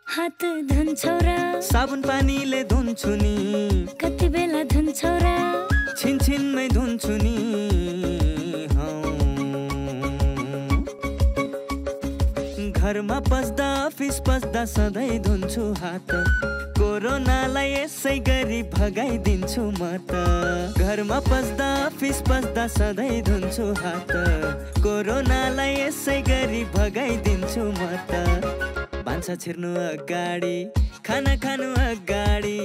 हात धुन्छौ र साबुन पानीले धुन्छु नि कति बेला धुन्छौ र छिनछिनमै धुन्छु नि घरमा पस्दा अफिस पस्दा सधैँ धुन्छु हात कोरोनालाई यसै गरी भगाइदिन्छु म त घरमा पस्दा अफिस पस्दा सधैँ धुन्छु हात कोरोनालाई यसै गरी भगाइदिन्छु म त भान्सा छिर्नु अगाडि खाना खानु अगाडि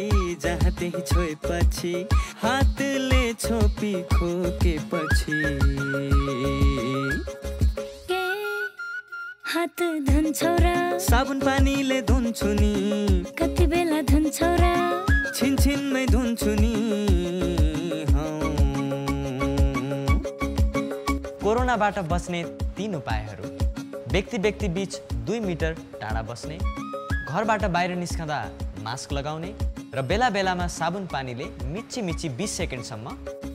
जहाँ त्यही छोएपछि हातले छोपी खोकेपछि हात धुन्छौ र साबुन पानीले धुन्छु नि कति बेला धुन्छौ र छिनछिनमै धुन्छु नि कोरोनाबाट बच्ने 3 उपायहरू। व्यक्ति बीच 2 मिटर टाढा बस्ने, घरबाट बाहिर निस्कँदा मास्क लगाउने र बेला बेलामा साबुन पानीले मिची 20 सेकेन्डसम्म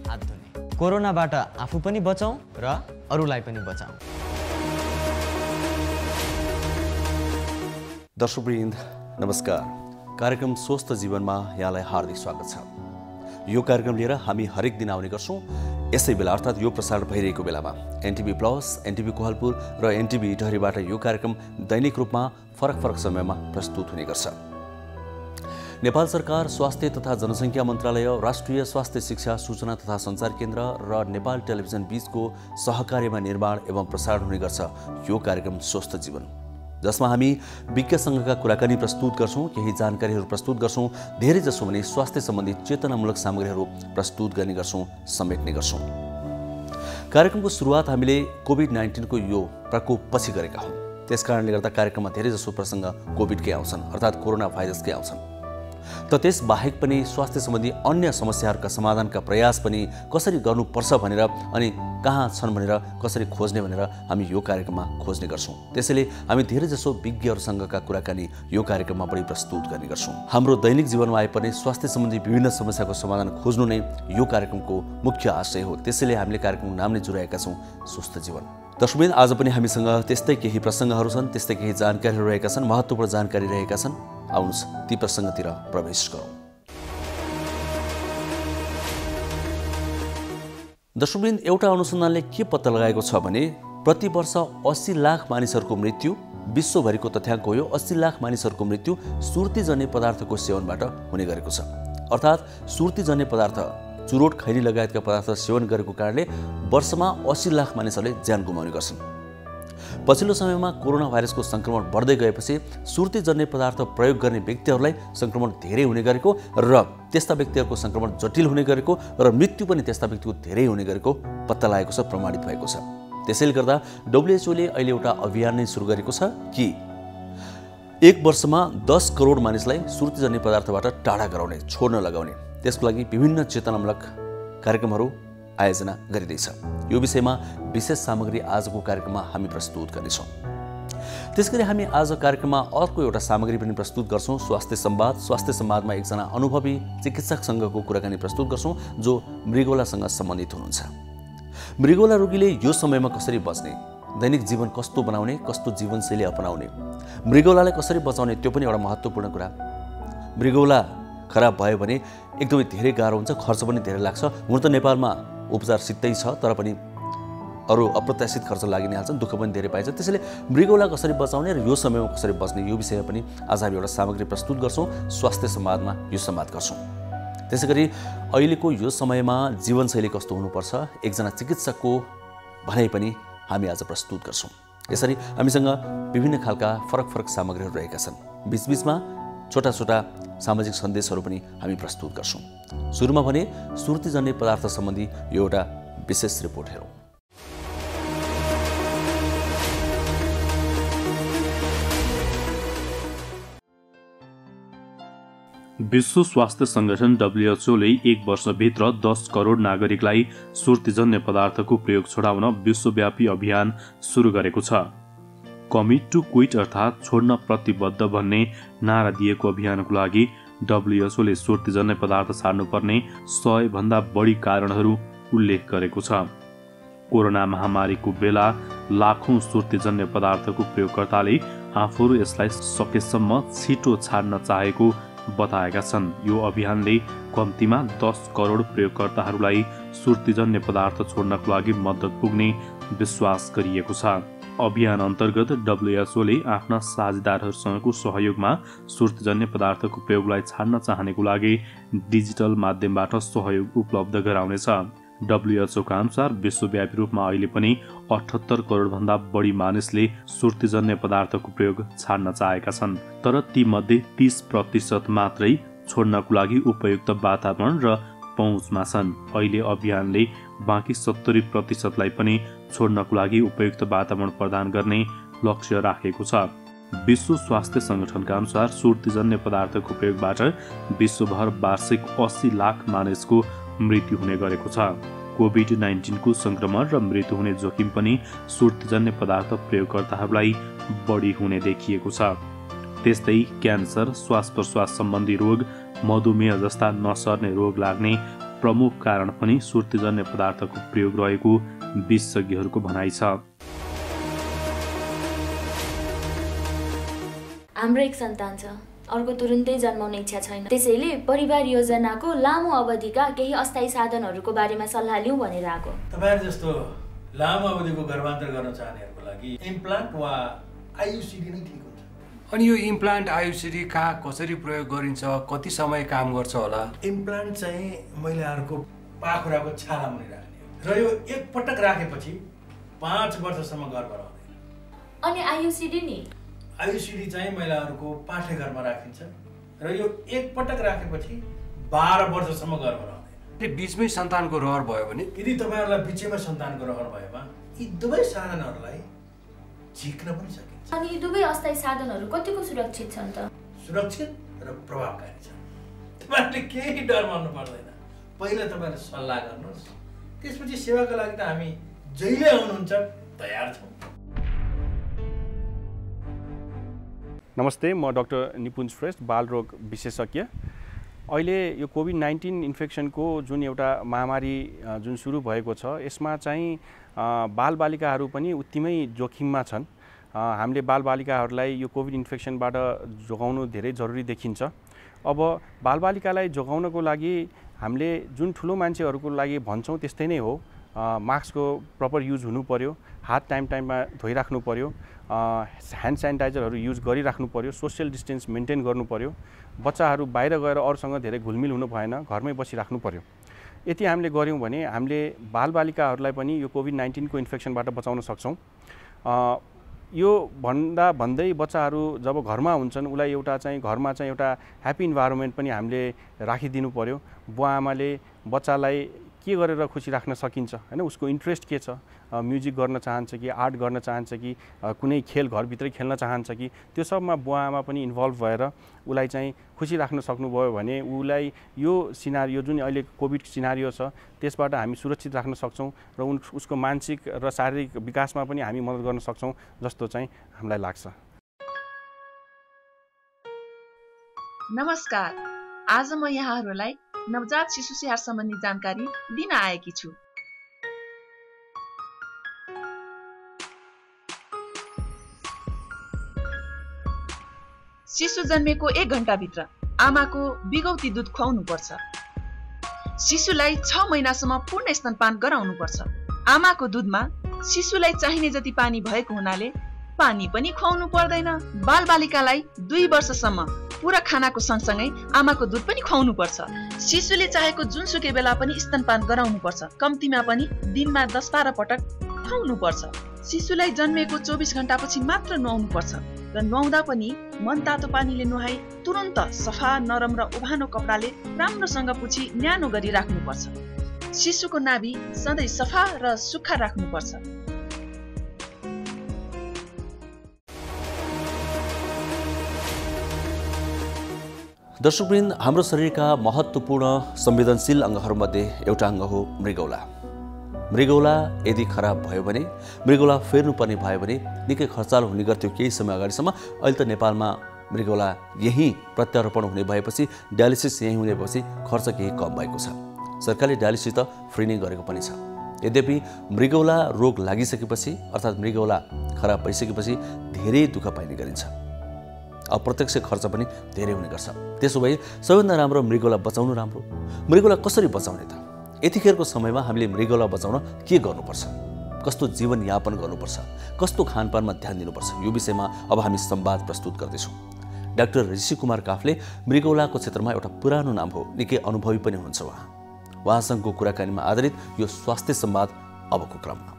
हात धुने। कोरोनाबाट आफू पनि बचाउँ र अरूलाई पनि बचाउँ। दर्शकवृन्द नमस्कार। कार्यक्रम स्वस्थ जीवनमा यहाँलाई हार्दिक स्वागत छ। यो कार्यक्रम लिएर हामी हरेक दिन आउने गर्छौँ यसै बेला अर्थात् यो प्रसारण भइरहेको बेलामा एनटिभी प्लस, एनटिभी कोहलपुर र एनटिभी इटहरीबाट यो कार्यक्रम दैनिक रूपमा फरक समयमा प्रस्तुत हुने गर्छ। नेपाल सरकार, स्वास्थ्य तथा जनसङ्ख्या मन्त्रालय, राष्ट्रिय स्वास्थ्य शिक्षा सूचना तथा सञ्चार केन्द्र र नेपाल टेलिभिजन बीचको सहकार्यमा निर्माण एवं प्रसारण हुने गर्छ यो कार्यक्रम स्वस्थ जीवन, जसमा हामी विज्ञसँगका कुराकानी प्रस्तुत गर्छौँ, केही जानकारीहरू प्रस्तुत गर्छौँ, धेरै जसो भने स्वास्थ्य सम्बन्धी चेतनामूलक सामग्रीहरू प्रस्तुत गर्ने गर्छौँ, समेट्ने गर्छौँ। कार्यक्रमको सुरुवात हामीले कोभिड-19 को यो प्रकोपपछि गरेका हौँ। त्यसकारणले गर्दा कार्यक्रममा धेरै जसो प्रसङ्ग कोभिडकै आउँछन् अर्थात् कोरोना भाइरसकै आउँछन्। त त्यस बाहेक पनि स्वास्थ्य सम्बन्धी अन्य समस्याहरूका समाधानका प्रयास पनि कसरी गर्नुपर्छ भनेर अनि कहाँ छन् भनेर कसरी खोज्ने भनेर हामी यो कार्यक्रममा खोज्ने गर्छौँ। त्यसैले हामी धेरै जसो विज्ञहरूसँगका कुराकानी यो कार्यक्रममा बढी प्रस्तुत गर्ने गर्छौँ। हाम्रो दैनिक जीवनमा आइपर्ने स्वास्थ्य सम्बन्धी विभिन्न समस्याको समाधान खोज्नु नै यो कार्यक्रमको मुख्य आशय हो। त्यसैले हामीले कार्यक्रमको नाम नै जुराएका छौँ स्वस्थ जीवन। दर्शकवृन्द, आज पनि हामीसँग त्यस्तै केही प्रसङ्गहरू छन्, त्यस्तै केही जानकारीहरू रहेका छन्, महत्त्वपूर्ण जानकारी रहेका छन्। आउनुहोस् ती प्रसङ्गतिर प्रवेश गरौँ। दर्शकवृन्द, एउटा अनुसन्धानले के पत्ता लगाएको छ भने प्रति वर्ष 80 लाख मानिसहरूको मृत्यु, विश्वभरिको तथ्याङ्क हो यो, 80 लाख मानिसहरूको मृत्यु सुर्तीजन्य पदार्थको सेवनबाट हुने गरेको छ। अर्थात् सुर्तीजन्य पदार्थ, चुरोट, खैनी लगायतका पदार्थ सेवन गरेको कारणले वर्षमा 80 लाख मानिसहरूले ज्यान गुमाउने गर्छन्। पछिल्लो समयमा कोरोना भाइरसको सङ्क्रमण बढ्दै गएपछि सुर्तीजन्य पदार्थ प्रयोग गर्ने व्यक्तिहरूलाई सङ्क्रमण धेरै हुने गरेको र त्यस्ता व्यक्तिहरूको सङ्क्रमण जटिल हुने गरेको र मृत्यु पनि त्यस्ता व्यक्तिको धेरै हुने गरेको पत्ता लागेको छ, प्रमाणित भएको छ। त्यसैले गर्दा WHO ले अहिले एउटा अभियान नै सुरु गरेको छ कि 1 वर्षमा 10 करोड मानिसलाई सुर्तीजन्य पदार्थबाट टाढा गराउने, छोड्न लगाउने। त्यसको लागि विभिन्न चेतनामूलक कार्यक्रमहरू आयोजना गरिँदैछ। यो विषयमा विशेष सामग्री आजको कार्यक्रममा हामी प्रस्तुत गर्नेछौँ। त्यसगरी हामी आज कार्यक्रममा अर्को एउटा सामग्री पनि प्रस्तुत गर्छौँ, स्वास्थ्य संवाद। स्वास्थ्य संवादमा एकजना अनुभवी चिकित्सकसँगको कुराकानी प्रस्तुत गर्छौँ जो मृगौलासँग सम्बन्धित हुनुहुन्छ। मृगौला रोगीले यो समयमा कसरी बच्ने, दैनिक जीवन कस्तो बनाउने, कस्तो जीवनशैली अपनाउने, मृगौलालाई कसरी बचाउने, त्यो पनि एउटा महत्त्वपूर्ण कुरा। मृगौला खराब भयो भने एकदमै धेरै गाह्रो हुन्छ, खर्च पनि धेरै लाग्छ। हुन त नेपालमा उपचार सित्तै छ, तर पनि अरू अप्रत्याशित खर्च लागि नै हाल्छन्, दुःख पनि धेरै पाइन्छ। त्यसैले मृगौला कसरी बचाउने र यो समयमा कसरी बच्ने, यो विषयमा पनि आज हामी एउटा सामग्री प्रस्तुत गर्छौँ। स्वास्थ्य संवादमा यो संवाद गर्छौँ। त्यसै गरी अहिलेको यो समयमा जीवनशैली कस्तो हुनुपर्छ, एकजना चिकित्सकको भनाइ पनि हामी आज प्रस्तुत गर्छौँ। यसरी हामीसँग विभिन्न खालका फरक सामग्रीहरू रहेका छन्। बीचबीचमा छोटा सामाजिक सन्देशहरू पनि हामी प्रस्तुत गर्छौँ। सुरुमा भने सुर्तीजन्य पदार्थ सम्बन्धी यो एउटा विशेष रिपोर्ट हेरौँ। विश्व स्वास्थ्य संगठन WHO ले 1 वर्षभित्र 10 करोड नागरिकलाई सुर्तीजन्य पदार्थको प्रयोग छोडाउन विश्वव्यापी अभियान सुरु गरेको छ। कमिट टु क्विट अर्थात् छोड्न प्रतिबद्ध भन्ने नारा दिएको अभियानको लागि WHO ले सुर्तीजन्य पदार्थ छाड्नुपर्ने 100 भन्दा बढी कारणहरू उल्लेख गरेको छ। कोरोना महामारीको बेला लाखौं सुर्तीजन्य पदार्थको प्रयोगकर्ताले आफूहरू यसलाई सकेसम्म छिटो छाड्न चाहेको बताएका छन्। यो अभियानले कम्तीमा 10 करोड प्रयोगकर्ताहरूलाई सुर्तीजन्य पदार्थ छोड्नको लागि मद्दत पुग्ने विश्वास गरिएको छ। अभियान अन्तर्गत डब्ल्युएचओले आफ्ना साझेदारहरूसँगको सहयोगमा सुर्तीजन्य पदार्थको प्रयोगलाई छाड्न चाहनेको लागि डिजिटल माध्यमबाट सहयोग उपलब्ध गराउनेछ। डब्ल्युएचओका अनुसार विश्वव्यापी रूपमा अहिले पनि 78 करोडभन्दा बढी मानिसले सुर्तीजन्य पदार्थको प्रयोग छाड्न चाहेका छन्, तर तीमध्ये 30% मात्रै छोड्नको लागि उपयुक्त वातावरण र पहुँचमा छन्। अहिले अभियानले बाँकी 70% पनि छोड्नको लागि उपयुक्त वातावरण प्रदान गर्ने लक्ष्य राखेको छ। विश्व स्वास्थ्य संगठनका अनुसार सुर्तीजन्य पदार्थको प्रयोगबाट विश्वभर वार्षिक 80 लाख मानिसको मृत्यु हुने गरेको छ। कोभिड-19 को संक्रमण र मृत्यु हुने जोखिम पनि सुर्तीजन्य पदार्थ प्रयोगकर्ताहरूलाई बढी हुने देखिएको छ। त्यस्तै क्यान्सर, श्वास प्रश्वास सम्बन्धी रोग, मधुमेह जस्ता नसर्ने रोग लाग्ने प्रमुख कारण पनि सुर्तीजन्य पदार्थको प्रयोग रहेको विशेषज्ञहरूको भनाइ छ। हाम्रो एक सन्तान छ, अर्को तुरुन्तै जन्माउने इच्छा छैन। त्यसैले परिवार योजनाको लामो अवधिका केही अस्थायी साधनहरूको बारेमा सल्लाह लिउँ भनेर आएको। तपाईहरु जस्तो लामो अवधिको गर्भान्तर गर्न चाहनेहरूको लागि इम्प्लान्ट वा आयुसिडी नै ठीक हुन्छ। अनि यो इम्प्लान्ट आयुसिडी कहाँ कसरी प्रयोग गरिन्छ, कति समय काम गर्छ होला? इम्प्लान्ट चाहिँ महिलाहरूको पाखुराको छाला मुनि राख्ने हो र यो एक पटक राखेपछि 5 वर्षसम्म गर्भ रहँदैन। अनि आयुसिडी नि? आयुसिडी चाहिँ महिलाहरूको पाठेघरमा राखिन्छ र यो एक पटक राखेपछि 12 वर्षसम्म गर्भ रहँदैन। बीचमै सन्तानको रहर भयो भने? यदि तपाईहरुलाई बीचैमा सन्तानको रहर भएमा यी दुवै साधनहरूलाई झिक्न पनि सकिन्छ। अनि यी दुवै अस्थायी साधनहरू कतिको सुरक्षित छन् त? सुरक्षित र प्रभावकारी छन्। तपाईहरुले केही डर मान्नु पर्दैन। पहिला तपाईहरुले सल्लाह गर्नुहोस्, त्यसपछि सेवाको लागि त हामी जहिले आउनुहुन्छ तयार छौँ। नमस्ते, म डाक्टर निपुञ्ज श्रेष्ठ, बालरोग विशेषज्ञ। अहिले यो कोभिड-19 इन्फेक्सनको जुन एउटा महामारी जुन सुरु भएको छ, यसमा चाहिँ बालबालिकाहरू पनि उत्तिमै जोखिममा छन्। हामीले बालबालिकाहरूलाई यो कोभिड इन्फेक्सनबाट जोगाउनु धेरै जरुरी देखिन्छ। अब बालबालिकालाई जोगाउनको लागि हामीले जुन ठुलो मान्छेहरूको लागि भन्छौँ त्यस्तै नै हो। मास्कको प्रपर युज हुनु पर्यो, हात टाइममा धोइराख्नु पर्यो, ह्यान्ड सेनिटाइजरहरू युज गरिराख्नु पर्यो, सोसियल डिस्टेन्स मेन्टेन गर्नु पर्यो, बच्चाहरू बाहिर गएर अरूसँग धेरै घुलमिल हुनु भएन, घरमै बसिराख्नु पर्यो। यति हामीले गऱ्यौँ भने हामीले बालबालिकाहरूलाई पनि यो कोभिड-19 को इन्फेक्सनबाट बचाउन सक्छौँ। यो भन्दै बच्चाहरू जब घरमा हुन्छन् उसलाई घरमा चाहिँ एउटा ह्याप्पी इन्भाइरोमेन्ट पनि हामीले राखिदिनु पर्यो। बुवा आमाले बच्चालाई के गरेर खुसी राख्न सकिन्छ, हैन, उसको इन्ट्रेस्ट के छ, म्युजिक गर्न चाहन्छ कि आर्ट गर्न चाहन्छ कि कुनै खेल घरभित्रै खेल्न चाहन्छ कि, त्यो सबमा बुवा आमा पनि इन्भल्भ भएर उसलाई चाहिँ खुसी राख्न सक्नुभयो भने उसलाई यो सिनारियो जुन अहिले कोभिड सिनारियो छ त्यसबाट हामी सुरक्षित राख्न सक्छौँ र उसको मानसिक र शारीरिक विकासमा पनि हामी मद्दत गर्न सक्छौँ जस्तो चाहिँ हामीलाई लाग्छ। नमस्कार, आज म यहाँहरूलाई नवजात शिशु स्याहार सम्बन्धी जानकारी दिन आएकी छु। शिशु जन्मेको 1 घण्टाभित्र आमाको बिगौती दुध खुवाउनु पर्छ। शिशुलाई 6 महिनासम्म पूर्ण स्तनपान गराउनु पर्छ। आमाको दुधमा शिशुलाई चाहिने जति पानी भएको हुनाले पानी पनि खुवाउनु पर्दैन। बालबालिकालाई 2 वर्षसम्म पूरा खानाको सँगसँगै आमाको दुध पनि खुवाउनु पर्छ। शिशुले चाहेको जुनसुकै बेला पनि स्तनपान गराउनु पर्छ। कम्तीमा पनि दिनमा 10-12 पटक खुवाउनु पर्छ। शिशुलाई जन्मेको 24 घण्टापछि मात्र नुहाउनु पर्छ र नुहाउँदा पनि मनतातो पानीले नुहाई तुरन्त सफा, नरम र उभानो कपडाले राम्रोसँग पुछी न्यानो गरी राख्नुपर्छ। शिशुको नाभि सधैँ सफा र सुक्खा राख्नुपर्छ। दर्शकवृन्द, हाम्रो शरीरका महत्त्वपूर्ण संवेदनशील अङ्गहरूमध्ये एउटा अङ्ग हो मृगौला। मृगौला यदि खराब भयो भने, मृगौला फेर्नुपर्ने भयो भने निकै खर्चालो हुने गर्थ्यो केही समय अगाडिसम्म। अहिले त नेपालमा मृगौला यहीँ प्रत्यारोपण हुने भएपछि, डायलिसिस यहीँ हुने भएपछि खर्च केही कम भएको छ। सरकारले डायलिसिस त फ्री नै गरेको पनि छ। यद्यपि मृगौला रोग लागिसकेपछि अर्थात् मृगौला खराब भइसकेपछि धेरै दुःख पाइने गरिन्छ। अप्रत्यक्ष खर्च पनि धेरै हुने गर्छ। त्यसो भए सबैभन्दा राम्रो मृगौला बचाउनु राम्रो। मृगौला कसरी बचाउने त? यतिखेरको समयमा हामीले मृगौला बचाउन के गर्नुपर्छ, कस्तो जीवनयापन गर्नुपर्छ, कस्तो खानपानमा ध्यान दिनुपर्छ, यो विषयमा अब हामी संवाद प्रस्तुत गर्दैछौँ। डाक्टर ऋषि कुमार काफ्ले मृगौलाको क्षेत्रमा एउटा पुरानो नाम हो, निकै अनुभवी पनि हुनुहुन्छ उहाँसँगको कुराकानीमा आधारित यो स्वास्थ्य संवाद अबको क्रममा।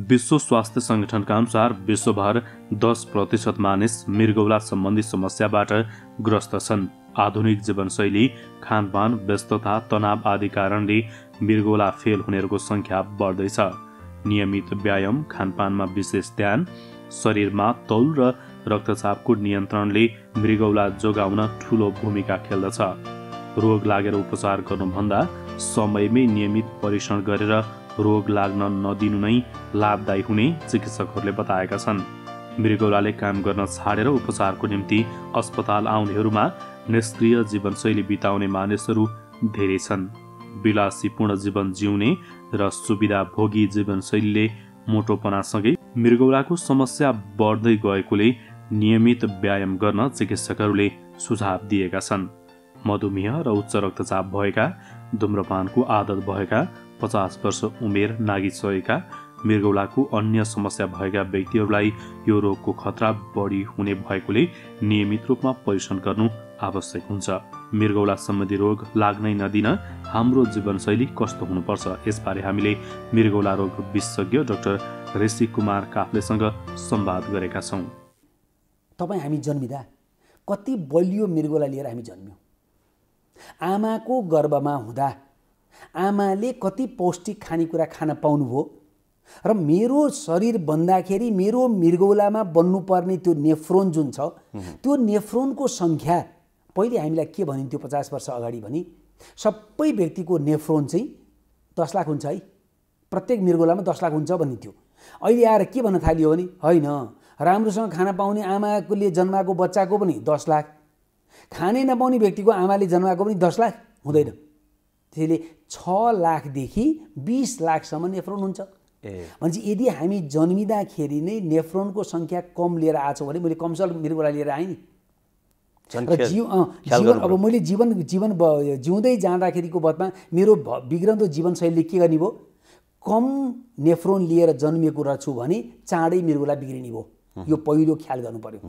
विश्व स्वास्थ्य संगठनका अनुसार विश्वभर 10% मानिस मृगौला सम्बन्धी समस्याबाट ग्रस्त छन्। आधुनिक जीवनशैली, खानपान, व्यस्तता, तनाव आदि कारणले मृगौला फेल हुनेहरूको संख्या बढ्दैछ। नियमित व्यायाम, खानपानमा विशेष ध्यान, शरीरमा तौल र रक्तचापको नियन्त्रणले मृगौला जोगाउन ठूलो भूमिका खेल्दछ। रोग लागेर उपचार गर्नुभन्दा समयमै नियमित परीक्षण गरेर रोग लाग्न नदिनु नै लाभदायी हुने चिकित्सकहरूले बताएका छन्। मृगौलाले काम गर्न छाडेर उपचारको निम्ति अस्पताल आउनेहरूमा निष्क्रिय जीवनशैली बिताउने मानिसहरू धेरै छन्। विलासीपूर्ण जीवन जिउने र सुविधाभोगी जीवनशैलीले मोटोपनासँगै मृगौलाको समस्या बढ्दै गएकोले नियमित व्यायाम गर्न चिकित्सकहरूले सुझाव दिएका छन्। मधुमेह र उच्च रक्तचाप भएका, धूम्रपानको आदत भएका, 50 वर्ष उमेर नागिसकेका, मृगौलाको अन्य समस्या भएका व्यक्तिहरूलाई यो रोगको खतरा बढी हुने भएकोले नियमित रूपमा परीक्षण गर्नु आवश्यक हुन्छ। मृगौला सम्बन्धी रोग लाग्नै नदिन हाम्रो जीवनशैली कस्तो हुनुपर्छ, यसबारे हामीले मृगौला रोग विशेषज्ञ डाक्टर ऋषि कुमार काफ्लेसँग संवाद गरेका छौँ। तपाईँ हामी जन्मिँदा कति बलियो मृगौला लिएर हामी जन्म्यौँ। आमाको गर्भमा हुँदा आमाले कति पौष्टिक खानेकुरा खान पाउनुभयो र मेरो शरीर बन्दाखेरि मेरो मृगौलामा बन्नुपर्ने त्यो नेफ्रोन जुन छ त्यो नेफ्रोनको सङ्ख्या पहिले हामीलाई के भनिन्थ्यो 50 वर्ष अगाडि भने सबै व्यक्तिको नेफ्रोन चाहिँ 10 लाख हुन्छ है, प्रत्येक मृगौलामा 10 लाख हुन्छ भनिन्थ्यो। अहिले आएर के भन्न थालियो भने होइन, राम्रोसँग खाना पाउने आमाले जन्माएको बच्चाको पनि 10 लाख, खानै नपाउने व्यक्तिको आमाले जन्माएको पनि 10 लाख हुँदैन। त्यसैले 6 लाखदेखि 20 लाखसम्म नेफ्रोन हुन्छ। भनेपछि यदि हामी जन्मिँदाखेरि नै नेफ्रोनको सङ्ख्या कम लिएर आछौँ भने मैले कमसल मृगौला लिएर आएँ नि र जीवन अब मैले जीवन जिउँदै जाँदाखेरिको बदमा मेरो बिग्रन्दो जीवनशैलीले के गर्ने भयो, कम नेफ्रोन लिएर जन्मिएको रहेछु भने चाँडै मृगौला बिग्रिने भयो। यो पहिलो ख्याल गर्नु पर्यो।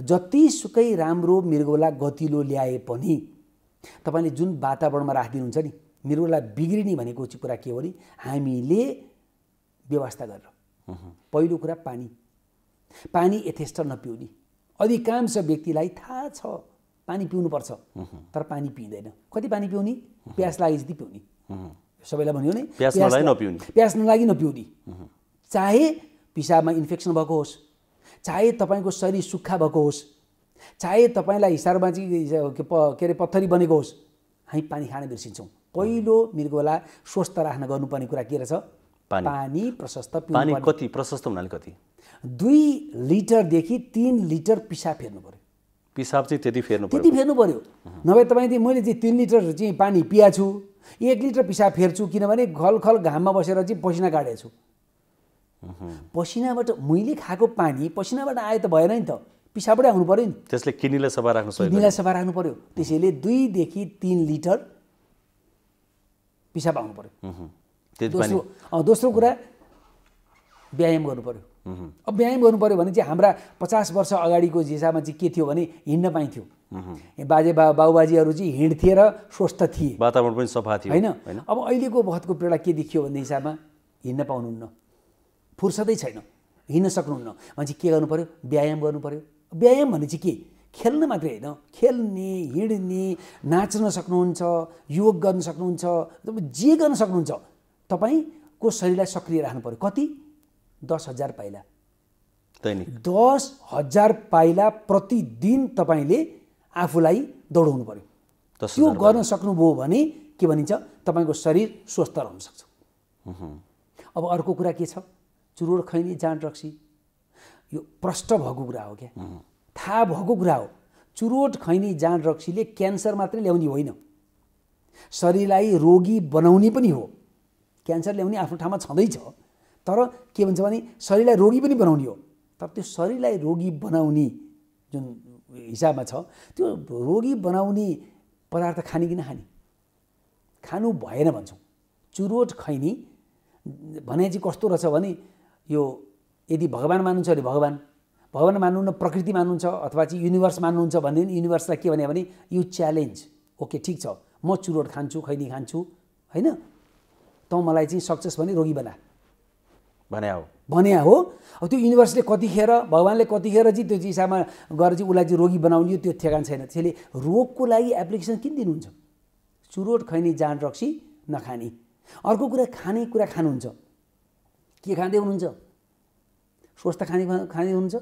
जतिसुकै राम्रो मृगौला गतिलो ल्याए पनि तपाईँले जुन वातावरणमा राखिदिनुहुन्छ नि, मृगौला बिग्रिने भनेको कुरा के हो भने हामीले व्यवस्था गरेर पहिलो कुरा पानी यथेष्ट नपिउने। अधिकांश व्यक्तिलाई थाहा छ पानी पिउनुपर्छ तर पानी पिँदैन। कति पानी पिउने? प्यास लागे जति पिउने। सबैलाई भन्यो नि प्यास नलागी नपिउने। चाहे पिसाबमा इन्फेक्सन भएको होस्, चाहे तपाईँको शरीर सुक्खा भएको होस्, चाहे तपाईँलाई हिसारमा चाहिँ के अरे पत्थरी बनेको होस्, हामी पानी खान बिर्सिन्छौँ। पहिलो मृगौला स्वस्थ राख्न गर्नुपर्ने कुरा के रहेछ? पानी प्रशस्त पिउनु। पानी कति प्रशस्त हुनाले कति? 2 लिटरदेखि 3 लिटर पिसाब फेर्नु पर्यो। पिसाब चाहिँ त्यति फेर्नु पर्यो। नभए तपाईँ मैले चाहिँ 3 लिटर चाहिँ पानी पिएको छु, 1 लिटर पिसाब फेर्छु, किनभने खलखल घाममा बसेर चाहिँ पसिना काटेको छु। पसिनाबाट मैले खाएको पानी पसिनाबाट आयो त भएन नि त, पिसाबबाटै आउनु पर्यो नि। त्यसले किडनीलाई सफा राख्नु पर्यो। त्यसैले 2 देखि 3 लिटर पिसाब आउनु पर्यो। दोस्रो कुरा व्यायाम गर्नु पर्यो। अब व्यायाम गर्नु पर्यो भने चाहिँ हाम्रा 50 वर्ष अगाडिको हिसाबमा चाहिँ के थियो भने हिँड्न पाइन्थ्यो। बाबुबाजेहरू चाहिँ हिँड्थे र स्वस्थ थिए, वातावरण पनि सफा थियो होइन। अब अहिलेको वखतको पिँढीलाई के देखियो भन्ने हिसाबमा हिँड्न पाउनुहुन्न, फुर्सदै छैन, हिँड्न सक्नुहुन्न। भनेपछि के गर्नु पर्यो? व्यायाम गर्नु पर्यो। व्यायाम भने चाहिँ के? खेल्न मात्रै होइन, खेल्ने, हिँड्ने, नाच्न सक्नुहुन्छ, योग गर्न सक्नुहुन्छ, जे गर्न सक्नुहुन्छ। तपाईँको शरीरलाई सक्रिय राख्नु पर्यो। कति? 10,000 पाइला दैनिक। 10,000 पाइला प्रतिदिन तपाईँले आफूलाई दौडाउनु पर्यो। त्यो गर्न सक्नुभयो भने के भनिन्छ? तपाईँको शरीर स्वस्थ रहन सक्छ। अब अर्को कुरा के छ? चुरोट खैनी जाँड रक्सी, यो प्रष्ट भएको कुरा हो क्या, थाहा भएको कुरा हो। चुरोट खैनी जाँड रक्सीले क्यान्सर मात्रै ल्याउने होइन, शरीरलाई रोगी बनाउने पनि हो। क्यान्सर ल्याउने आफ्नो ठाउँमा छँदैछ, तर के भन्छ भने शरीरलाई रोगी पनि बनाउने हो। तर त्यो शरीरलाई रोगी बनाउने जुन हिसाबमा छ, त्यो रोगी बनाउने पदार्थ खाने कि नखाने, खानु भएन भन्छौँ। चुरोट खैनी भने चाहिँ कस्तो रहेछ भने यो यदि भगवान मान्नुहुन्छ भने भगवान मान्नुहुन्न, प्रकृति मान्नुहुन्छ अथवा चाहिँ युनिभर्स मान्नुहुन्छ भने युनिभर्सलाई के भने यु च्यालेन्ज, ओके ठिक छ म चुरोट खान्छु, खैनी खान्छु, होइन तँ मलाई चाहिँ सक्सेस भने रोगी भने हो। अब त्यो युनिभर्सले कतिखेर भगवानले कतिखेर चाहिँ त्यो हिसाबमा गएर चाहिँ उसलाई चाहिँ रोगी बनाउने त्यो ठेगान छैन। त्यसले रोगको लागि एप्लिकेसन किन दिनुहुन्छ? चुरोट खैनी जाँड रक्सी नखाने। अर्को कुरा खाने कुरा खानुहुन्छ, के खाँदै हुनुहुन्छ? स्वस्थ खाने हुनुहुन्छ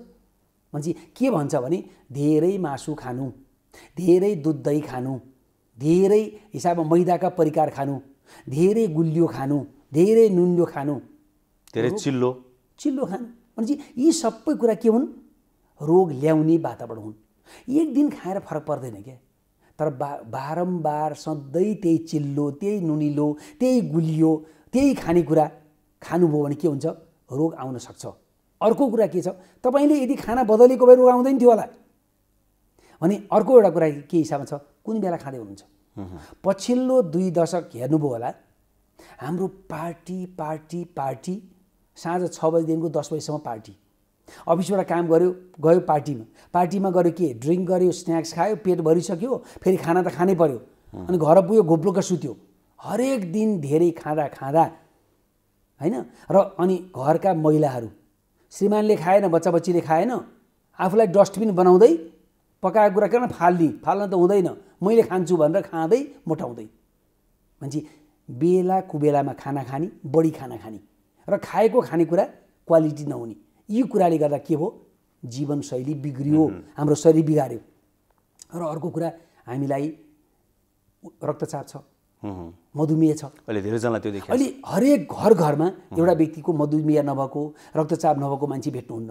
मान्छे के भन्छ भने धेरै मासु खानु, धेरै दुध दही खानु, धेरै हिसाबमा मैदाका परिकार खानु, धेरै गुलियो खानु, धेरै नुनिलो खानु, धेरै चिल्लो खानु भनेपछि यी सबै कुरा के हुन्? रोग ल्याउने वातावरण हुन्। एक दिन खाएर फरक पर्दैन क्या, तर बारम्बार सधैँ त्यही चिल्लो, त्यही नुनिलो, त्यही गुलियो, त्यही खानेकुरा खानुभयो भने के हुन्छ? रोग आउन सक्छ। अर्को कुरा के छ, तपाईँले यदि खाना बदलेको भए रोग आउँदैन थियो होला भने अर्को एउटा कुरा के हिसाबमा छ, कुन बेला खाँदै हुनुहुन्छ? पछिल्लो 2 दशक हेर्नुभयो होला, हाम्रो पार्टी साँझ 6 बजीदेखिको 10 बजीसम्म पार्टी, अफिसबाट काम गयो पार्टीमा गयो के ड्रिङ्क गर्यो, स्न्याक्स खायो, पेट भरिसक्यो, फेरि खाना त खानै पर्यो, अनि घर पुग्यो घोप्लुक्क सुत्यो। हरेक दिन धेरै खाँदा होइन, र अनि घरका महिलाहरू, श्रीमानले खाएन, बच्चा बच्चीले खाएन, आफूलाई डस्टबिन बनाउँदै पकाएको कुरा किन फाल्न त हुँदैन, मैले खान्छु भनेर खाँदै मोटाउँदै मान्छे बेला कुबेलामा खाना खाने, बढी खाना खाने र खाएको खानेकुरा क्वालिटी नहुने, यी कुराले गर्दा के भयो? जीवनशैली बिग्रियो, हाम्रो शरीर बिगार्यो। र अर्को कुरा हामीलाई रक्तचाप छ, मधुमेह छ। अहिले धेरैजनालाई त्यो देखिन्छ। अहिले हरेक घरमा एउटा व्यक्तिको मधुमेह नभएको, रक्तचाप नभएको मान्छे भेट्नुहुन्न।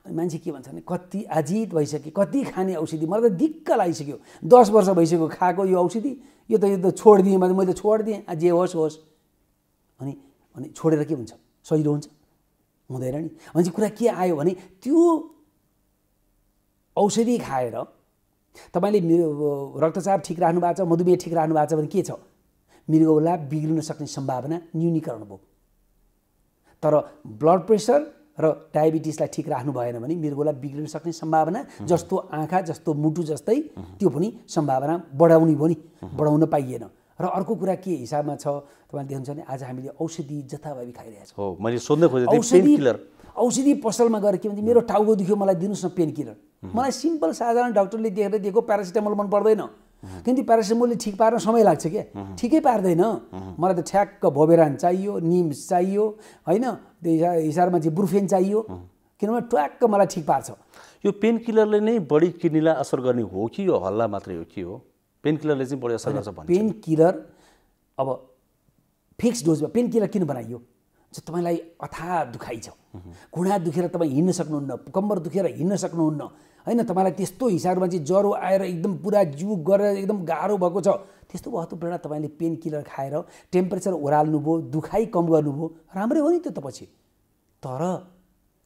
अनि मान्छे के भन्छ भने कति अजित भइसक्यो, कति खाने औषधि, मलाई त दिक्क लागिसक्यो, 10 वर्ष भइसक्यो खाएको यो औषधि, यो त छोडिदिएँ, मैले त छोडिदिएँ, जे होस्। अनि छोडेर के हुन्छ? सजिलो हुन्छ? हुँदैन नि। मान्छे कुरा के आयो भने त्यो औषधि खाएर तपाईँले रक्तचाप ठिक राख्नु भएको छ, मधुमेह ठिक राख्नु भएको छ भने के छ? मृगौला बिग्रिन सक्ने सम्भावना न्यूनीकरण भयो। तर ब्लड प्रेसर र डायबिटिसलाई ठिक राख्नु भएन भने मृगौला बिग्रिन सक्ने सम्भावना जस्तो आँखा जस्तो मुटु जस्तै त्यो पनि सम्भावना बढाउने भयो नि, बढाउन पाइएन। र अर्को कुरा के हिसाबमा छ तपाईँले देख्नुहुन्छ भने आज हामीले औषधि जथाभावी खाइरहेका छौँ। हो, मैले सोध्न खोजेको थिएँ पेन किलर। औषधि पसलमा गएर के भन्छ, मेरो टाउको दुख्यो मलाई दिनुहोस् न पेन किलर। मलाई सिम्पल साधारण डाक्टरले देखेर दिएको प्यारासिटामोल मन पर्दैन, किनकि प्यारासिटामोलले ठिक पार्न समय लाग्छ क्या, ठिकै पार्दैन। मलाई त ठ्याक्क भोबेरान चाहियो, निम्स चाहियो, होइन त्यो हिसाबमा चाहिँ ब्रुफेन चाहियो, किनभने ट्वाक्क मलाई ठिक पार्छ। यो पेन किलरले नै बढी किडनीलाई असर गर्ने हो कि यो हल्ला मात्रै हो कि हो? पेन किलरले चाहिँ बढी असर गर्छ भन्छ। पेन किलर अब फिक्स डोजमा पेन किलर किन बनाइयो? जो तपाईँलाई अथाह दुखाइ छ, घुँडा दुखेर तपाईँ हिँड्न सक्नुहुन्न, कम्बर दुखेर हिँड्न सक्नुहुन्न, होइन तपाईँलाई त्यस्तो हिसाबमा चाहिँ ज्वरो आएर एकदम पुरा जिउ गरेर एकदम गाह्रो भएको छ, त्यस्तो भएको बेला तपाईँले पेन किलर खाएर टेम्परेचर ओह्राल्नुभयो, दुखाइ कम गर्नुभयो, राम्रै हो नि त्यो त पछि। तर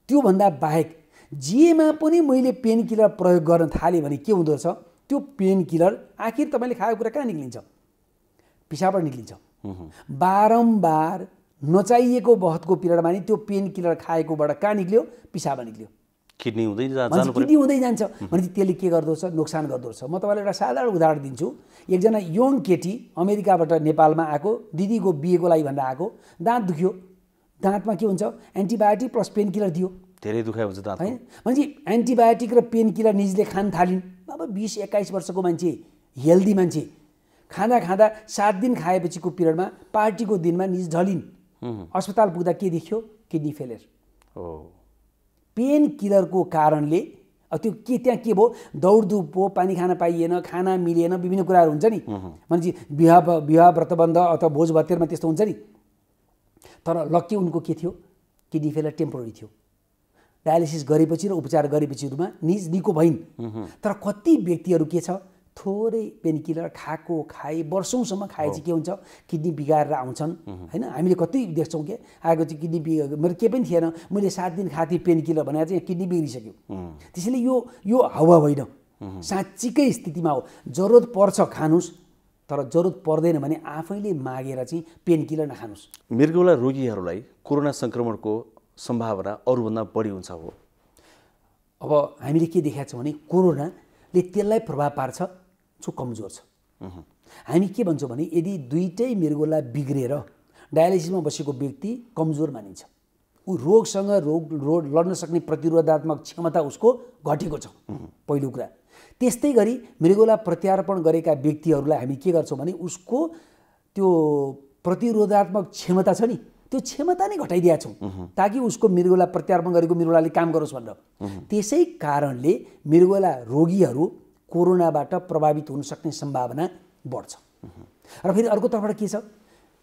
त्योभन्दा बाहेक जेमा पनि मैले पेन किलर प्रयोग गर्न थालेँ भने के हुँदो रहेछ? त्यो पेन किलर आखिर तपाईँले खाएको कुरा कहाँ निक्लिन्छ? पिसाबबाट निक्लिन्छ। बारम्बार नचाहिएको बहतको पिरियडमा नि त्यो पेन किलर खाएकोबाट कहाँ निक्ल्यो? पिसाबमा निक्ल्यो, किडनी हुँदै जान्छ। भने त्यसले के गर्दो रहेछ? नोक्सान गर्दो रहेछ। म तपाईँलाई एउटा साधारण उदाहरण दिन्छु। एकजना यङ केटी अमेरिकाबाट नेपालमा आएको, दिदीको बिहेको लागि भनेर आएको, दाँत दुख्यो, दाँतमा के हुन्छ? एन्टिबायोटिक प्लस पेन किलर दियो, धेरै दुखाइ हुन्छ दाँत, होइन? भनेपछि एन्टिबायोटिक र पेन किलर निजले खान थालिन्। अब 20-21 वर्षको मान्छे, हेल्दी मान्छे, खाँदा 7 दिन खाएपछिको पिरियडमा पार्टीको दिनमा निज ढलिन्। अस्पताल पुग्दा के देखियो? Kidney failure. पेन किलरको कारणले त्यो के त्यहाँ के भयो? दौडधुप भयो, पानी खान पाइएन, खाना मिलेन, विभिन्न कुराहरू हुन्छ नि। भनेपछि विवाह व्रतबन्ध अथवा भोज भतेरमा त्यस्तो हुन्छ नि। तर लक्की उनको के थियो? किडनी फेलियर टेम्पोररी थियो। डायलिसिस गरेपछि र उपचार गरेपछिमा निको भइन्। तर कति व्यक्तिहरू के छ थोरै पेनकिलर खाए वर्षौँसम्म खाएपछि के हुन्छ किडनी बिगारेर आउँछन् हैन। हामीले कति देख्छौँ के आएको चाहिँ किडनी मेरो केही पनि थिएन, मैले 7 दिन खाथेँ पेनकिलर भनेर चाहिँ किडनी बिग्रिसक्यो। त्यसैले यो हावा होइन, साँच्चीकै स्थितिमा हो जरुरत पर्छ खानुस्, तर जरुरत पर्दैन भने आफैले मागेर चाहिँ पेनकिलर नखानुस्। मृगौला रोगीहरूलाई कोरोना सङ्क्रमणको सम्भावना अरूभन्दा बढी हुन्छ हो। अब हामीले के देखाएको छौँ भने कोरोनाले त्यसलाई प्रभाव पार्छ जो कमजोर छ। हामी के भन्छौँ भने यदि दुईटै मृगौला बिग्रेर डायलिसिसमा बसेको व्यक्ति कमजोर मानिन्छ, ऊ रोगसँग रोग लड्न सक्ने प्रतिरोधात्मक क्षमता उसको घटेको छ पहिलो कुरा। त्यस्तै गरी मृगौला प्रत्यारोपण गरेका व्यक्तिहरूलाई हामी के गर्छौँ भने उसको त्यो प्रतिरोधात्मक क्षमता छ नि त्यो क्षमता नै घटाइदिएका छौँ ताकि उसको मृगौला प्रत्यारोपण गरेको मृगौलाले काम गरोस् भनेर। त्यसै कारणले मृगौला रोगीहरू कोरोनाबाट प्रभावित हुन सक्ने सम्भावना बढ्छ। र फेरि अर्को तर्फबाट के छ,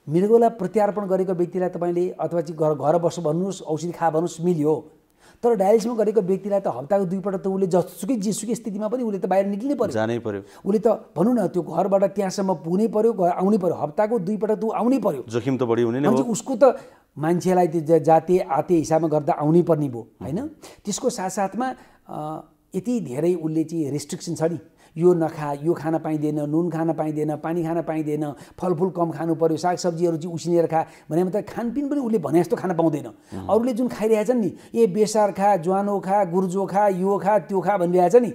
मृगौला प्रत्यारोपण गरेको व्यक्तिलाई तपाईँले अथवा चाहिँ घर बस्छ भन्नुहोस्, औषधि खा भन्नुहोस्, मिल्यो। तर डायलिसिसमा गरेको व्यक्तिलाई त हप्ताको 2 पटक त उसले जसुकै जेसुकै स्थितिमा पनि उसले त बाहिर निक्लिनै पर्यो, जानै पर्यो। उसले त भनौँ न त्यो घरबाट त्यहाँसम्म पुग्नै पर्यो, घर आउनै पर्यो, हप्ताको 2 पटक त आउनै पर्यो। जोखिम त बढी हुने नै हो। उसको त मान्छेलाई त्यो जाते आते हिसाबमा गर्दा आउनै पर्ने भयो हैन। त्यसको साथसाथमा यति धेरै उसले चाहिँ रेस्ट्रिक्सन छ नि, यो नखा, यो खान पाइँदैन, नुन खान पाइँदैन, पानी खान पाइँदैन, फलफुल कम खानु पर्यो, सागसब्जीहरू चाहिँ उसिनेर खा भने मात्रै खानपिन पनि उसले भने जस्तो खान पाउँदैन। अरूले जुन खाइरहेछन् नि बेसार खा, ज्वानो खा, गुर्जो खा, यो खा त्यो खा भनिरहेछ नि,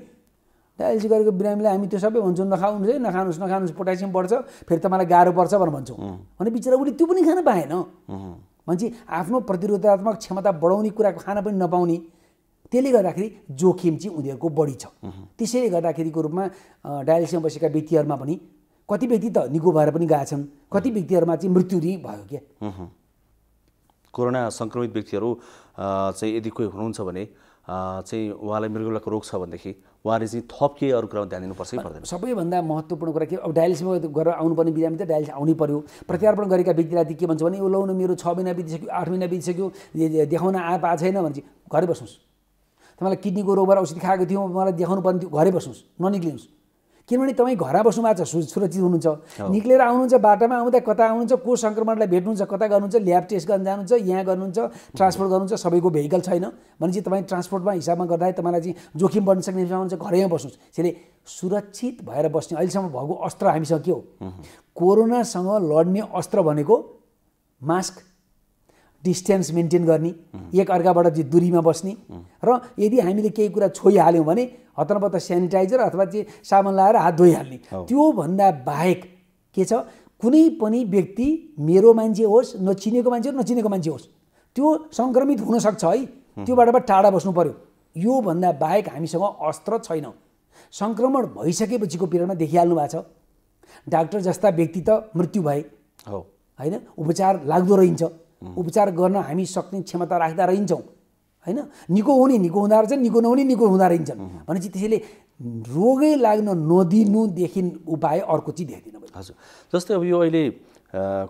डायलिसिस गरेको बिरामीलाई हामी त्यो सबै भन्छौँ नखाउनुहोस् है, नखानुस्, पोटासियम बढ्छ, फेरि तपाईँलाई गाह्रो पर्छ भनेर भन्छौँ। भने बिचरा उसले त्यो पनि खान पाएन। मान्छे आफ्नो प्रतिरोधात्मक क्षमता बढाउने कुराको खान पनि नपाउने, त्यसले गर्दाखेरि जोखिम चाहिँ उनीहरूको बढी छ। त्यसैले गर्दाखेरिको रूपमा डायलिसिसमा बसेका व्यक्तिहरूमा पनि कति व्यक्ति त निको भएर पनि गएछन्, कति व्यक्तिहरूमा चाहिँ मृत्यु नै भयो क्या। कोरोना सङ्क्रमित व्यक्तिहरू चाहिँ यदि कोही हुनुहुन्छ भने चाहिँ उहाँलाई मृगौलाको रोग छ भनेदेखि उहाँले चाहिँ थप केही अरू कुरामा ध्यान दिनुपर्छ कि पर्दैन? सबैभन्दा महत्त्वपूर्ण कुरा के, अब डायलिसिसमा गरेर आउनुपर्ने बिरामी त डायलिसिस आउनै पर्यो। प्रत्यारोपण गरेका व्यक्तिलाई के भन्छ भने यो लाउनु मेरो 6 महिना बितिसक्यो, 8 महिना बितिसक्यो, देखाउन पाएको छैन भने चाहिँ घरै बस्नुहोस्। तपाईँलाई किडनीको रोगबाट औषधि खाएको थियो, मलाई देखाउनु पर्ने थियो, घरै बस्नुहोस्, ननिक्लिनुहोस्। किनभने तपाईँ घरमा बस्नु भएको छ, सुरक्षित हुनुहुन्छ। निक्लेर आउनुहुन्छ, बाटोमा आउँदा कता आउनुहुन्छ, को सङ्क्रमणलाई भेट्नुहुन्छ, कता गर्नुहुन्छ, ल्याब टेस्ट गर्न जानुहुन्छ, यहाँ गर्नुहुन्छ, ट्रान्सपोर्ट गर्नुहुन्छ, सबैको भेहिकल छैन भने चाहिँ तपाईँ ट्रान्सपोर्टमा हिसाबमा गर्दाखेरि तपाईँलाई चाहिँ जोखिम बढ्न सक्ने हिसाबमा हुन्छ, घरैमा बस्नुहोस्। त्यसले सुरक्षित भएर बस्ने अहिलेसम्म भएको अस्त्र हामीसँग के हो? कोरोनासँग लड्ने अस्त्र भनेको मास्क, डिस्टेन्स मेन्टेन गर्ने, एक अर्काबाट चाहिँ दूरीमा बस्ने, र यदि हामीले केही कुरा छोइहाल्यौँ भने हतनपत्त सेनिटाइजर अथवा चाहिँ साबुन लगाएर हात धोइहाल्ने। त्योभन्दा बाहेक के छ, कुनै पनि व्यक्ति मेरो मान्छे होस्, नचिनेको मान्छे होस्, नचिनेको मान्छे होस्, त्यो सङ्क्रमित हुनसक्छ है, त्योबाट टाढा बस्नु पर्यो। योभन्दा बाहेक हामीसँग अस्त्र छैन। सङ्क्रमण भइसकेपछिको पिरियडमा देखिहाल्नु भएको छ, डाक्टर जस्ता व्यक्ति त मृत्यु भए होइन, उपचार लाग्दो रहन्छ, उपचार गर्न हामी सक्ने क्षमता राख्दा रहन्छौँ हैन। निको हुने निको हुँदा रहेछन्, निको नहुने निको हुँदा रहन्छन् भनेपछि त्यसैले रोगै लाग्न नदिनुदेखि उपाय अर्को चाहिँ देख्दिनँ। हजुर, जस्तै अब यो अहिले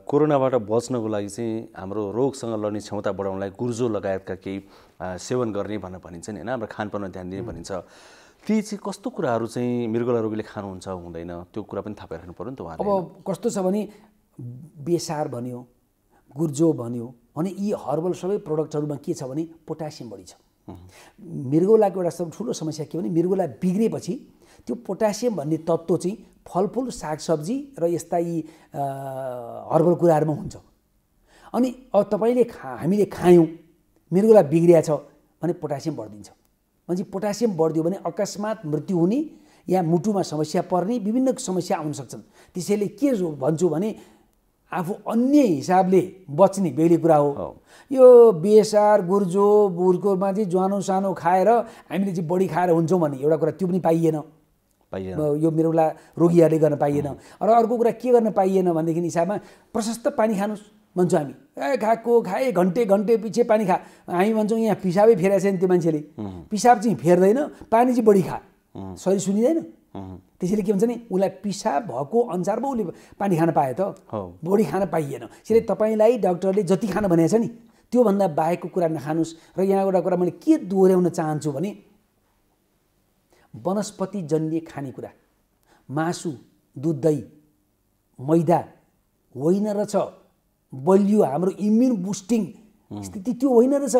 कोरोनाबाट बच्नको लागि चाहिँ हाम्रो रोगसँग लड्ने क्षमता बढाउनलाई गुर्जो लगायतका केही सेवन गर्ने भनेर भनिन्छ नि होइन, हाम्रो खानपानमा ध्यान दिने भनिन्छ। ती चाहिँ कस्तो कुराहरू चाहिँ मृगौला रोगीले खानुहुन्छ हुँदैन त्यो कुरा पनि थाहा पाइराख्नु पर्यो नि त उहाँले। अब कस्तो छ भने बेसार भन्यो, गुर्जो भन्यो भने यी हर्बल सबै प्रडक्टहरूमा के छ भने पोटासियम बढी छ। मृगौलाको एउटा ठुलो समस्या के भने मृगौला बिग्रेपछि त्यो पोटासियम भन्ने तत्त्व चाहिँ फलफुल, सागसब्जी र यस्ता यी हर्बल कुराहरूमा हुन्छ। अनि अब तपाईँले हामीले खायौँ, मृगौला बिग्रिया छ भने पोटासियम बढिदिन्छ। भने पोटासियम बढिदियो भने अकस्मात मृत्यु हुने या मुटुमा समस्या पर्ने विभिन्न समस्या आउन सक्छन्। त्यसैले के भन्छु भने आफू अन्य हिसाबले बच्ने बेग्लै कुरा हो। यो बेसार गुर्जो बुर्कोमा चाहिँ ज्वानो सानो खाएर हामीले चाहिँ बढी खाएर हुन्छौँ भने एउटा कुरा त्यो पनि पाइएन, यो मृगौला रोगीहरूले गर्न पाइएन। र अर्को कुरा के गर्न पाइएन भनेदेखि हिसाबमा प्रशस्त पानी खानुहोस् भन्छौँ हामी। खाए घन्टे पछि पानी खा, हामी भन्छौँ यहाँ पिसाबै फेरेको छैन त्यो मान्छेले, पिसाब चाहिँ फेर्दैन, पानी चाहिँ बढी खा, शरीर सुनिँदैन। त्यसैले के भन्छ नि उसलाई पिसाब भएको अनुसार पो उसले पानी खान पाए त, बढी खान पाइएन। त्यसैले तपाईँलाई डाक्टरले जति खान भनेको छ नि त्योभन्दा बाहेकको कुरा नखानुस्। र यहाँ एउटा कुरा मैले के दोहोऱ्याउन चाहन्छु भने वनस्पति जन्य खानेकुरा मासु दुध दही मैदा होइन रहेछ बलियो हाम्रो इम्युन बुस्टिङ स्थिति त्यो होइन रहेछ।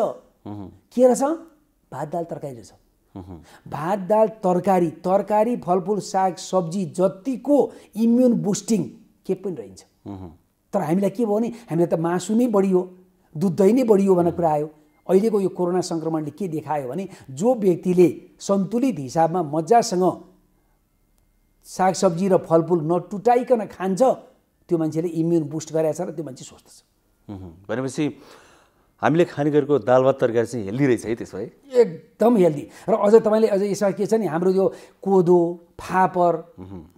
के रहेछ? भात दाल तरकारी रहेछ। भात दाल तरकारी तरकारी फलफुल साग सब्जी जतिको इम्युन बुस्टिङ के पनि रहन्छ। तर हामीलाई के भयो भने हामीलाई त मासु नै बढी हो दुध दही नै बढी हो भन्ने कुरा आयो। अहिलेको यो कोरोना सङ्क्रमणले के देखायो भने जो व्यक्तिले सन्तुलित हिसाबमा मजासँग सागसब्जी र फलफुल नटुटाइकन खान्छ त्यो मान्छेले इम्युन बुस्ट गरेको छ र त्यो मान्छे स्वस्थ छ। भनेपछि हामीले खाने गरेको दाल भात तरकारी चाहिँ हेल्दी रहेछ है त्यसो है? एकदम हेल्दी। र अझ तपाईँले अझ यसमा के छ नि हाम्रो यो कोदो फापर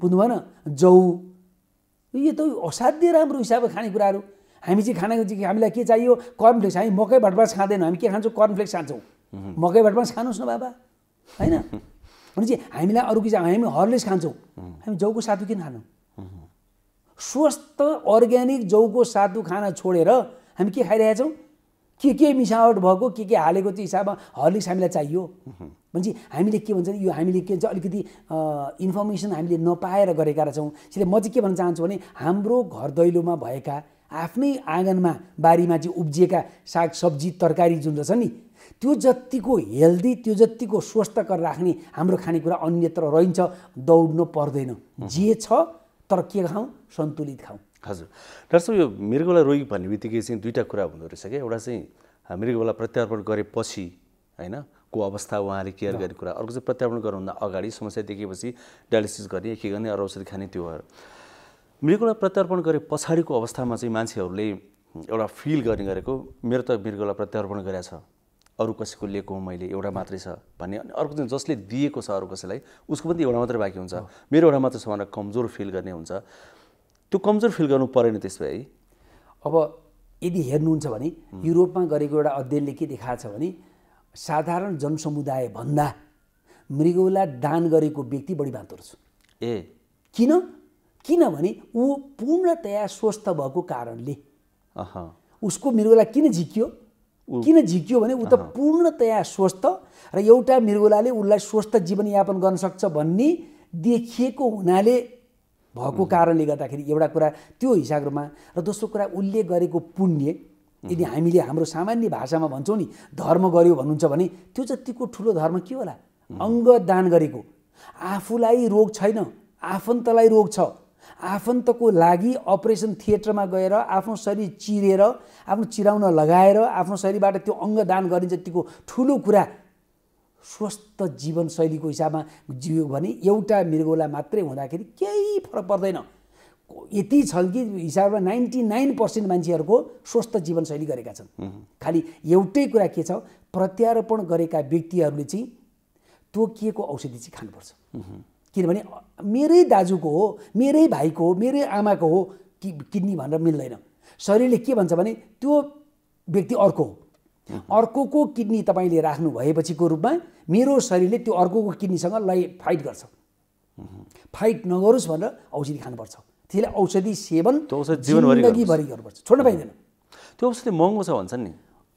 बुझ्नु भएन जौ यो त असाध्य राम्रो हिसाबले खानेकुराहरू। हामी चाहिँ खाना हामीलाई के चाहियो? कर्नफ्लेक्स। हामी मकै भटमास खाँदैनौँ। हामी के खान्छौँ? कर्नफ्लेक्स खान्छौँ। मकै भटमास खानुहोस् न बाबा होइन भनेपछि हामीलाई अरू के हामी हर्लिक्स खान्छौँ। हामी जौको सातु किन खानु? स्वस्थ अर्ग्यानिक जौको सातु खाना छोडेर हामी के खाइरहेछौँ? के मिसावट भएको के हालेको त्यो हिसाबमा हर्लिक्स हामीलाई चाहियो भनेपछि हामीले के भन्छ नि यो हामीले के भन्छ अलिकति इन्फर्मेसन हामीले नपाएर गरेका रहेछौँ। त्यसले म चाहिँ के भन्न चाहन्छु भने हाम्रो घर दैलोमा भएका आफ्नै आँगनमा बारीमा चाहिँ उब्जिएका साग सब्जी तरकारी जुन रहेछ नि त्यो जतिको हेल्दी त्यो जतिको स्वस्थकर राख्ने हाम्रो खानेकुरा अन्यत्र रहन्छ। दौड्नु पर्दैन जे छ तर के खाउँ? सन्तुलित खाउँ। हजुर डाक्टर साहब यो मृगौला रोगी भन्ने बित्तिकै चाहिँ दुईवटा कुरा हुँदो रहेछ क्या। एउटा चाहिँ मृगौला प्रत्यारोपण गरेपछि होइन को अवस्था उहाँले केयर गर्ने कुरा, अर्को चाहिँ प्रत्यारोपण गर्नुभन्दा अगाडि समस्या देखेपछि डायलिसिस गर्ने के गर्ने अरू औषधि खाने त्यो भएर मृगौला प्रत्यारोपण गरे पछाडिको अवस्थामा चाहिँ मान्छेहरूले एउटा फिल गर्ने गरेको मेरो त मृगौला प्रत्यारोपण गरेको छ अरू कसैको लिएको हो मैले एउटा मात्रै छ भन्ने। अनि अर्को चाहिँ जसले दिएको छ अरू कसैलाई उसको पनि एउटा मात्रै बाँकी हुन्छ मेरो एउटा मात्रै छ भनेर कमजोर फिल गर्ने हुन्छ। त्यो कमजोर फिल गर्नु परेन त्यसो भए। अब यदि हेर्नुहुन्छ भने युरोपमा गरेको एउटा अध्ययनले के देखाएको छ भने साधारण जनसमुदाय भन्दा मृगौला दान गरेको व्यक्ति बढी बाँच्दो रहेछ। किनभने ऊ पूर्णतया स्वस्थ भएको कारणले। उसको मृगौला किन झिक्यो भने ऊ त पूर्णतया स्वस्थ र एउटा मृगौलाले उसलाई स्वस्थ जीवनयापन गर्न सक्छ भन्ने देखिएको हुनाले भएको कारणले गर्दाखेरि एउटा कुरा त्यो हिसाबमा। र दोस्रो कुरा उसले गरेको पुण्य यदि हामीले हाम्रो सामान्य भाषामा भन्छौँ नि धर्म गर्यो भन्नुहुन्छ भने त्यो जतिको ठुलो धर्म के होला? अङ्ग दान गरेको। आफूलाई रोग छैन आफन्तलाई रोग छ आफन्तको लागि अपरेसन थिएटरमा गएर आफ्नो शरीर चिरेर आफ्नो चिराउन लगाएर आफ्नो शरीरबाट त्यो अङ्ग दान गर्ने जतिको ठुलो कुरा स्वस्थ जीवनशैलीको हिसाबमा जियो भने एउटा मृगौला मात्रै हुँदाखेरि केही फरक पर्दैन। यति छन् कि हिसाबमा 99% मान्छेहरूको स्वस्थ जीवनशैली गरेका छन्। खालि एउटै कुरा के छ प्रत्यारोपण गरेका व्यक्तिहरूले चाहिँ तोकिएको औषधि चाहिँ खानुपर्छ। किनभने मेरै दाजुको हो मेरै भाइको हो मेरै आमाको हो किडनी भनेर मिल्दैन। शरीरले के भन्छ भने त्यो व्यक्ति अर्को हो अर्कोको किडनी तपाईँले राख्नु भएपछिको रूपमा मेरो शरीरले त्यो अर्कोको किडनीसँग फाइट गर्छ। फाइट नगरोस् भनेर औषधि खानुपर्छ। त्यसले औषधि सेवन जिन्दगीभरि गर्नुपर्छ छोड्न पाइँदैन। त्यो औषधि महँगो छ भन्छन् नि।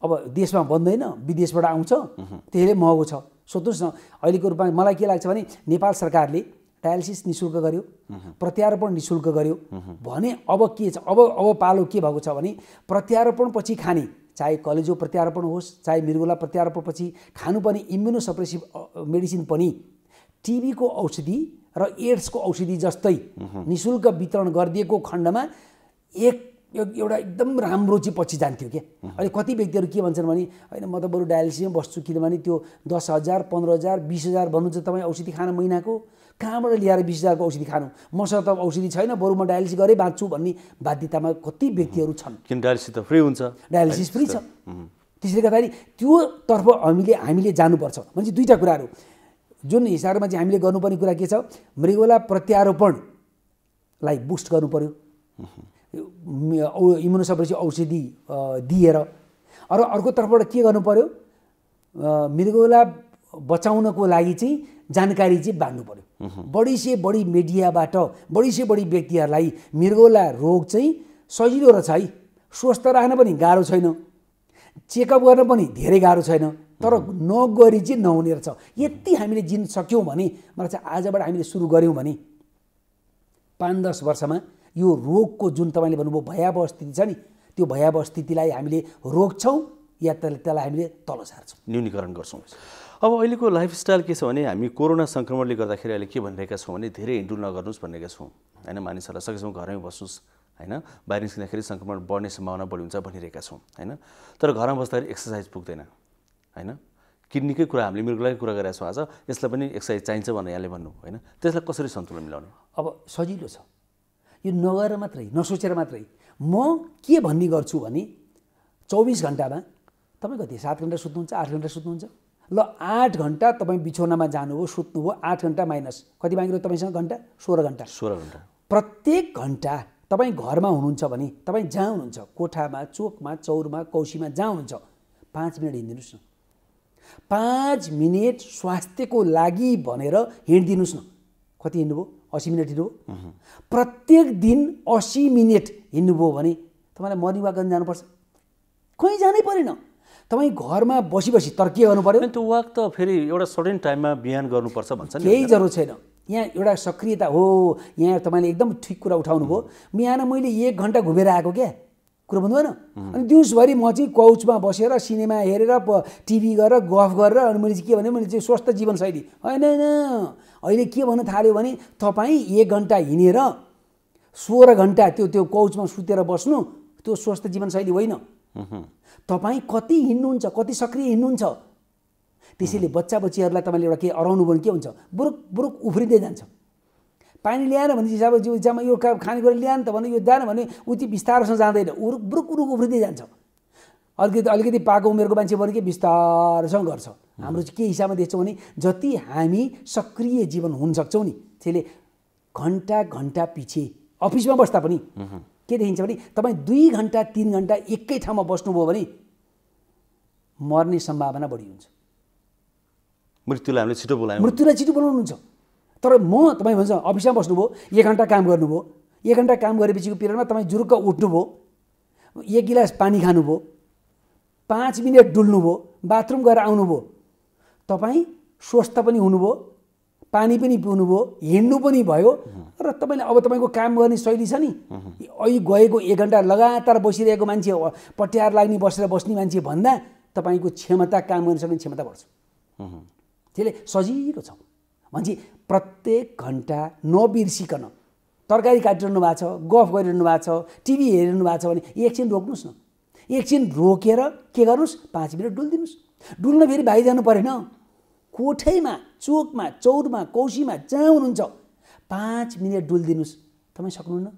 अब देशमा बन्दैन विदेशबाट आउँछ त्यसले महँगो छ। सोध्नुहोस् न अहिलेको रूपमा मलाई के लाग्छ भने नेपाल सरकारले डायलिसिस निःशुल्क गर्यो प्रत्यारोपण निःशुल्क गर्यो भने अब के छ अब पालो के भएको छ भने प्रत्यारोपण पछि खाने चाहे कलेजो प्रत्यारोपण होस् चाहे मृगौला प्रत्यारोपण पछि खानुपर्ने इम्युनोसप्रेसिभ मेडिसिन पनि टिबीको औषधि र एड्सको औषधि जस्तै निःशुल्क वितरण गरिदिएको खण्डमा एउटा एकदम राम्रो चाहिँ पछि जान्थ्यो क्या। अहिले कति व्यक्तिहरू के भन्छन् भने होइन म त बरु डायलिसिसमै बस्छु किनभने त्यो 10,000 15,000 20,000 भन्नुहुन्छ तपाईँ औषधि खान महिनाको कहाँबाट ल्याएर 20,000को औषधि खानु मसँग त औषधि छैन बरु म डायलिसिस गरेँ बाँच्छु भन्ने बाध्यतामा कति व्यक्तिहरू छन्। किन डायलिसिस त फ्री हुन्छ डायलिसिस फ्री छ। त्यसले गर्दाखेरि त्योतर्फ हामीले जानुपर्छ। भने दुईवटा कुराहरू जुन हिसाबमा चाहिँ हामीले गर्नुपर्ने कुरा के छ मृगौला प्रत्यारोपणलाई बुस्ट गर्नु पर्यो इम्युनोसप्रेसिभ औषधि दिएर। र अर्को तर्फबाट के गर्नु पर्यो मृगौला बचाउनको लागि चाहिँ जानकारी चाहिँ बाँड्नु पर्यो। बढी से बढी मिडियाबाट बढी से बढी व्यक्तिहरूलाई मृगौला रोग चाहिँ सजिलो रहेछ है स्वस्थ राख्न पनि गाह्रो छैन चेकअप गर्न पनि धेरै गाह्रो छैन, तर नगरी चाहिँ नहुने रहेछ। यति हामीले जिन सक्यौँ भने मलाई चाहिँ आजबाट हामीले सुरु गऱ्यौँ भने 5-10 वर्षमा यो रोगको जुन तपाईँले भन्नुभयो भयावह स्थिति छ नि, त्यो भयावह स्थितिलाई हामीले रोक्छौँ या त्यसलाई हामीले तल सार्छौँ, न्यूनीकरण गर्छौँ। अब अहिलेको लाइफस्टाइल के छ भने हामी कोरोना सङ्क्रमणले गर्दाखेरि अहिले के भनिरहेका छौँ भने धेरै हिँडुल नगर्नुहोस् भनिरहेका छौँ होइन, मानिसहरूलाई सकेसम्म घरमै बस्नुहोस् होइन, बाहिर निस्किँदाखेरि सङ्क्रमण बढ्ने सम्भावना बढी हुन्छ भनिरहेका छौँ होइन। तर घरमा बस्दाखेरि एक्सर्साइज पुग्दैन होइन, किडनीकै कुरा हामीले मृगलाई कुरा गरिरहेको छौँ आज, यसलाई पनि एक्सर्साइज चाहिन्छ भनेर यहाँले भन्नु होइन, त्यसलाई कसरी सन्तुलन मिलाउने? अब सजिलो छ, यो नगरेर मात्रै नसोचेर मात्रै म के भन्ने गर्छु भने 24 घन्टामा तपाईँ कति 7 घन्टा सुत्नुहुन्छ, 8 घन्टा सुत्नुहुन्छ, ल 8 घन्टा तपाईँ बिछौनामा जानुभयो सुत्नुभयो, 8 घन्टा माइनस कति बाँकी रह्यो तपाईँसँग घन्टा? 16 घन्टा। 16 घन्टा प्रत्येक घन्टा तपाईँ घरमा हुनुहुन्छ भने तपाईँ जहाँ हुनुहुन्छ कोठामा, चोकमा, चौरमा, कौशीमा जहाँ हुनुहुन्छ 5 मिनट हिँडिदिनुहोस् न, 5 मिनट स्वास्थ्यको लागि भनेर हिँडिदिनुहोस् न। कति हिँड्नुभयो? 80 मिनट हिँड्नुभयो। प्रत्येक दिन 80 मिनट हिँड्नुभयो भने तपाईँलाई मर्निङ वाक गर्न जानुपर्छ? कहीँ जानै परेन, तपाईँ घरमा बसी बसी। तर के गर्नु पर्यो? त्यो वाक त फेरि एउटा सर्टेन टाइममा बिहान गर्नुपर्छ भन्छ नि, केही जरुरत छैन। यहाँ एउटा सक्रियता हो, यहाँ तपाईँले एकदम ठिक कुरा उठाउनु भयो। बिहान मैले 1 घन्टा घुमेर आएको क्या कुरो भन्नु भएन। अनि दिउँसभरि म चाहिँ काउचमा बसेर सिनेमा हेरेर टिभी गरेर गफ गरेर अनि मैले चाहिँ के भने मैले चाहिँ स्वस्थ जीवनशैली होइन होइन। अहिले के भन्न थाल्यो भने तपाईँ 1 घन्टा हिँडेर 16 घन्टा त्यो काउचमा सुतेर बस्नु त्यो स्वस्थ जीवनशैली होइन। तपाईँ कति हिँड्नुहुन्छ, कति सक्रिय हिँड्नुहुन्छ। त्यसैले बच्चा बच्चीहरूलाई तपाईँले एउटा के अराउनु भने के हुन्छ? बुरुक बुरुक उफ्रिँदै जान्छ। पानी ल्याएन भने हिसाब जिउमा यो खानेकुरा ल्याएन त भने यो जान भने उति बिस्तारोसँग जाँदैन, उरुक बुरुक उरुक उफ्रिँदै जान्छ। अलिकति पाको उमेरको मान्छे भने के बिस्तारोसँग गर्छ। हाम्रो चाहिँ के हिसाबमा देख्छौँ भने जति हामी सक्रिय जीवन हुन सक्छौँ नि, त्यसले घन्टा घन्टा पछि अफिसमा बस्दा पनि के देखिन्छ भने तपाईँ 2 घन्टा 3 घन्टा एकै ठाउँमा बस्नुभयो भने मर्ने सम्भावना बढी हुन्छ। मृत्युलाई हामीले छिटो बोलायौँ, मृत्युलाई छिटो बोलाउनुहुन्छ। तर म तपाईँ भन्छ अफिसमा बस्नुभयो 1 घन्टा काम गर्नुभयो, 1 घन्टा काम गरेपछिको पिरियडमा तपाईँ जुरुक्क उठ्नुभयो, 1 गिलास पानी खानुभयो, 5 मिनट डुल्नुभयो, बाथरुम गएर आउनुभयो, तपाईँ स्वस्थ पनि हुनुभयो, पानी पनि पिउनुभयो, हिँड्नु पनि भयो र तपाईँले अब तपाईँको काम गर्ने शैली छ नि, अहिले गएको 1 घन्टा लगातार बसिरहेको मान्छे पट्यार लाग्ने बसेर बस्ने मान्छे भन्दा तपाईँको क्षमता काम गर्न सक्ने क्षमता बढ्छ। त्यसले सजिलो छ। मान्छे प्रत्येक घन्टा नबिर्सिकन तरकारी काटिरहनु भएको छ, गफ गरिरहनु भएको छ, टिभी हेरिरहनु भएको छ भने एकछिन रोक्नुहोस् न। एकछिन रोकेर के गर्नुहोस्? 5 मिनट डुलिदिनुहोस्। डुल्न फेरि बाहिर जानु परेन, कोठैमा, चोकमा, चौरमा, कौशीमा जहाँ हुनुहुन्छ 5 मिनट डुलिदिनुहोस्। तपाईँ सक्नुहुन्न?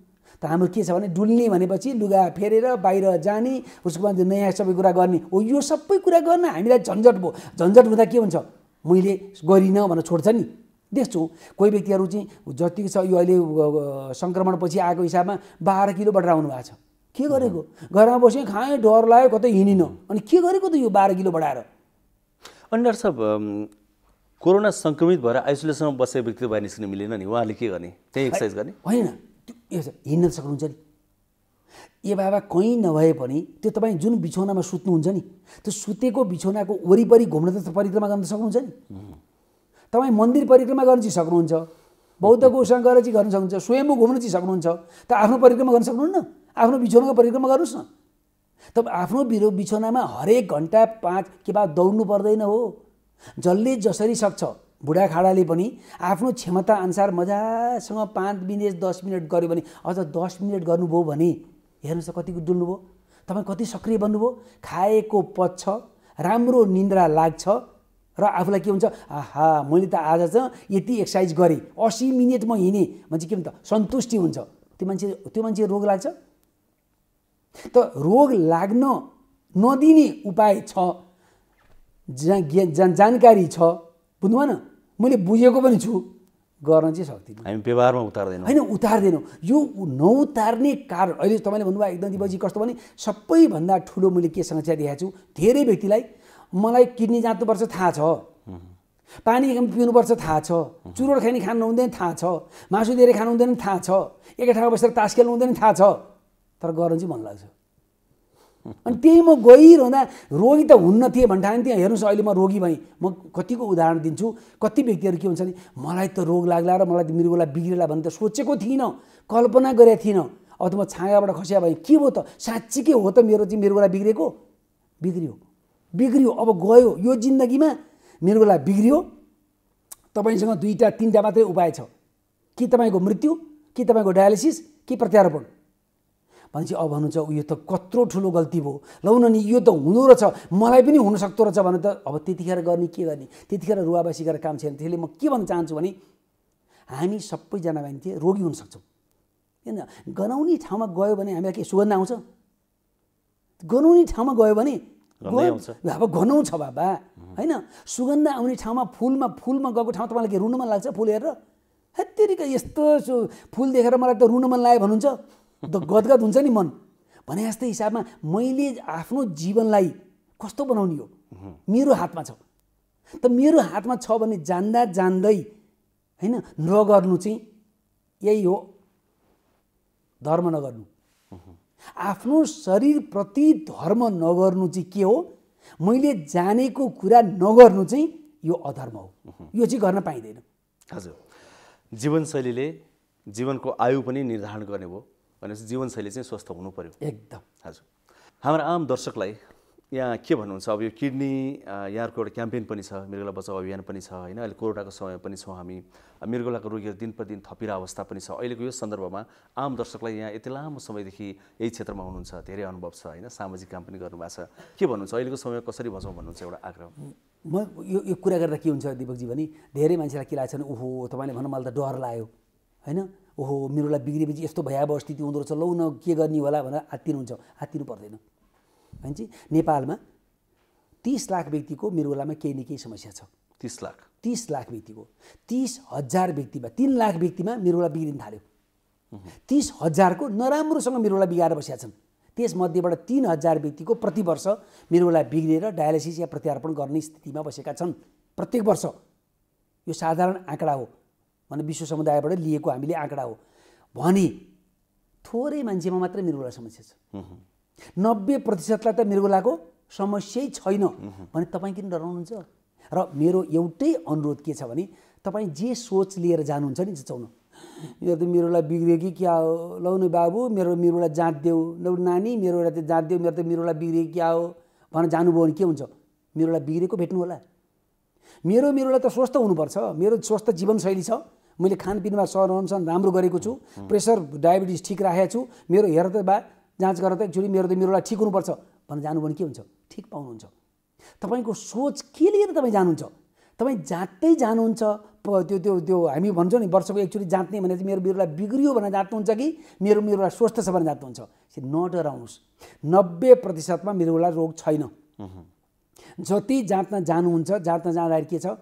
त हाम्रो के छ भने डुल्ने भनेपछि लुगा फेरेर बाहिर जाने, उसको बाद नयाँ सबै कुरा गर्ने हो। यो सबै कुरा गर्न हामीलाई झन्झट भयो। झन्झट हुँदा के हुन्छ? मैले गरिनँ भनेर छोड्छ नि। देख्छु कोही व्यक्तिहरू चाहिँ जतिको छ यो अहिले सङ्क्रमणपछि आएको हिसाबमा 12 किलो बढेर आउनु भएको छ। के गरेको? घरमा बसेँ, खाएँ, डर लाग्यो, कतै हिँडिनँ, अनि के गरेको त यो 12 किलो बढाएर? अनि डाक्टर साहब कोरोना सङ्क्रमित भएर आइसोलेसनमा बसेको व्यक्ति बाहिर निस्किन मिलेन नि, उहाँले के गर्ने? त्यही एक्सर्साइज गर्ने? होइन, हिँड्न सक्नुहुन्छ नि। ए बाबा कहीँ नभए पनि त्यो तपाईँ जुन बिछौनामा सुत्नुहुन्छ नि, त्यो सुतेको बिछौनाको वरिपरि घुम्न त परिक्रमा गर्न सक्नुहुन्छ नि। तपाईँ मन्दिर परिक्रमा गर्न चाहिँ सक्नुहुन्छ, बौद्ध गुफासँग गएर चाहिँ गर्न सक्नुहुन्छ, स्वयम्भू घुम्न चाहिँ सक्नुहुन्छ। त आफ्नो परिक्रमा गर्न सक्नुहुन्न? आफ्नो बिछौनाको परिक्रमा गर्नुहोस् न। तपाईँ आफ्नो बिछौनामा हरेक घन्टा 5 के बाद दौड्नु पर्दैन हो। जसले जसरी सक्छ, बुढाखाडाले पनि आफ्नो क्षमता अनुसार मजासँग 5 मिनट 10 मिनट गर्यो भने, अझ 10 मिनट गर्नुभयो भने हेर्नुहोस् त कतिको डुल्नुभयो, तपाईँ कति सक्रिय बन्नुभयो। खाएको पच्छ, राम्रो निन्द्रा लाग्छ र आफूलाई के हुन्छ, आहा मैले त आज चाहिँ यति एक्सर्साइज गरेँ, 80 मिनट म हिँडेँ भने के हुन्छ, सन्तुष्टि हुन्छ। त्यो मान्छे रोग लाग्छ? त रोग लाग्न नदिने उपाय छ, जानकारी छ, बुझ्नु भएन? मैले बुझेको पनि छु, गर्न चाहिँ सक्दिनँ। हामी व्यवहारमा उतार्दैनौँ। होइन, उतार्दैनौँ। यो नउतार्ने कारण अहिले तपाईँले भन्नुभयो एकदम दिपजी कस्तो भने सबैभन्दा ठुलो मैले के समस्या देखाएको छु, धेरै व्यक्तिलाई मलाई किडनी जाँच्नुपर्छ थाहा छ, पानी पिउनुपर्छ थाहा छ, चुरोट खाने खानु हुँदैन थाहा छ, मासु धेरै खानु हुँदैन थाहा छ, एकै ठाउँमा बसेर तास खेल्नु हुँदैन थाहा छ, तर गर्न चाहिँ मन लाग्छ। अनि त्यही म गइरहँदा रोगी त हुन्न थिएँ भन्ठाने त्यहाँ हेर्नुहोस् अहिले म रोगी भएँ। म कतिको उदाहरण दिन्छु। कति व्यक्तिहरू के हुन्छ नि मलाई त रोग लाग्ला र मलाई त मृगोला बिग्रेला भन्ने त सोचेको थिइनँ, कल्पना गरेको थिइनँ। अब त म छाँगाबाट खस्या भएँ, के भयो त साँच्चीकै हो त मेरो चाहिँ मृगोला बिग्रेको? बिग्रियो। अब गयो यो जिन्दगीमा मृगोला बिग्रियो। तपाईँसँग 2-3टा मात्रै उपाय छ, कि तपाईँको मृत्यु, कि तपाईँको डायलिसिस, कि प्रत्यारोपण। भनेपछि अब भन्नुहुन्छ यो त कत्रो ठुलो गल्ती भयो, लौ न नि यो त हुँदो रहेछ, मलाई पनि हुनसक्दो रहेछ भने त अब त्यतिखेर गर्ने के गर्ने? त्यतिखेर रुवाबासी गरेर काम छैन। त्यसले म के भन्न चाहन्छु भने हामी सबैजना मान्छे रोगी हुन सक्छौँ हैन। गनाउने ठाउँमा गयो भने हामीलाई के सुगन्ध आउँछ? गनाउने ठाउँमा गयो भने अब गनाउँछ बाबा हैन। सुगन्ध आउने ठाउँमा फुलमा गएको ठाउँ तपाईँलाई के रुन मन लाग्छ? फुल हेरेर हेत्तेरिका यस्तो फुल देखेर मलाई त रुन मन लाग्यो भन्नुहुन्छ? गदगद हुन्छ नि मन। भने जस्तै हिसाबमा मैले आफ्नो जीवनलाई कस्तो बनाउने हो मेरो हातमा छ। त मेरो हातमा छ भने जान्दा जान्दै हैन नगर्नु चाहिँ यही हो, धर्म नगर्नु। आफ्नो शरीरप्रति धर्म नगर्नु चाहिँ के हो? मैले जानेको कुरा नगर्नु चाहिँ यो अधर्म हो। यो चाहिँ गर्न पाइँदैन। हजुर, जीवनशैलीले जीवनको आयु पनि निर्धारण गर्ने भयो भनेपछि जीवनशैली चाहिँ स्वस्थ हुनु पर्यो एकदम। हजुर, हाम्रा आम दर्शकलाई यहाँ के भन्नुहुन्छ? अब यो किडनी यहाँको एउटा क्याम्पेन पनि छ, मृगोला बचाउ अभियान पनि छ होइन। अहिले कोरोनाको समय पनि छौँ हामी, मृगोलाको रोगीहरू दिन प्रतिदिन थपिरहेको अवस्था पनि छ। अहिलेको यो सन्दर्भमा आम दर्शकलाई यहाँ यति लामो समयदेखि यही क्षेत्रमा हुनुहुन्छ, धेरै अनुभव छ होइन, सामाजिक काम पनि गर्नुभएको छ, के भन्नुहुन्छ? अहिलेको समय कसरी बचाउँ भन्नुहुन्छ एउटा आग्रह? म यो कुरा गर्दा के हुन्छ दिपकजी भने धेरै मान्छेलाई के लाग्छ भने ओहो तपाईँले भन्नु मलाई त डर लाग्यो होइन, ओहो मृगोला बिग्रेपछि यस्तो भयावह स्थिति हुँदो रहेछ, लौ न के गर्ने होला भनेर आत्तिनुहुन्छ। आत्तिनु पर्दैन भन्छ। नेपालमा 30 लाख व्यक्तिको मृगोलामा केही न केही समस्या छ। 30 लाख व्यक्तिको 30,000 व्यक्तिमा 3 लाख व्यक्तिमा मृगोला बिग्रिन थाल्यो। 30,000को नराम्रोसँग मृगोला बिगाएर बसेका छन्। त्यसमध्येबाट 3,000 व्यक्तिको प्रतिवर्ष मृगोला बिग्रेर डायलिसिस या प्रत्यारोपण गर्ने स्थितिमा बसेका छन् प्रत्येक वर्ष। यो साधारण आँकडा हो भने विश्व समुदायबाट लिएको हामीले आँकडा हो भने थोरै मान्छेमा मात्रै मृगोला समस्या छ। 90% त मृगोलाको समस्यै छैन भने तपाईँ किन डराउनुहुन्छ? र मेरो एउटै अनुरोध के छ भने तपाईँ जे सोच लिएर जानुहुन्छ नि जचाउनु, यो त मृगोला बिग्रियो कि क्या हो, लौ न बाबु मेरो मृगोला जाँच देऊ, लौ नानी मेरो एउटा त जाँच देऊ, मेरो त मृगोला बिग्रियो क्या हो भनेर जानुभयो भने के हुन्छ? मृगोला बिग्रेको भेट्नु होला। मेरो मृगोला त स्वस्थ हुनुपर्छ, मेरो स्वस्थ जीवनशैली छ, मैले खानपिनमा सहरअनुसार राम्रो गरेको छु, प्रेसर डायबिटिज ठिक राखेको छु, मेरो हेर त बा जाँच गरेर त एक्चुअली मेरो त मृगोला ठिक हुनुपर्छ भनेर जानुभयो भने के हुन्छ? ठिक पाउनुहुन्छ। तपाईँको सोच के लिएर तपाईँ जानुहुन्छ? तपाईँ जाँच्दै जानुहुन्छ त्यो हामी भन्छौँ नि वर्षको एक्चुअली जाँच्ने भने चाहिँ मेरो मृगोला बिग्रियो भनेर जाँच्नुहुन्छ कि मेरो मृगोला स्वस्थ छ भनेर जाँच्नुहुन्छ? नडराउनुहोस्। 90%मा मृगोला रोग छैन। जति जाँच्न जानुहुन्छ जाँच्न जाँदाखेरि के छ?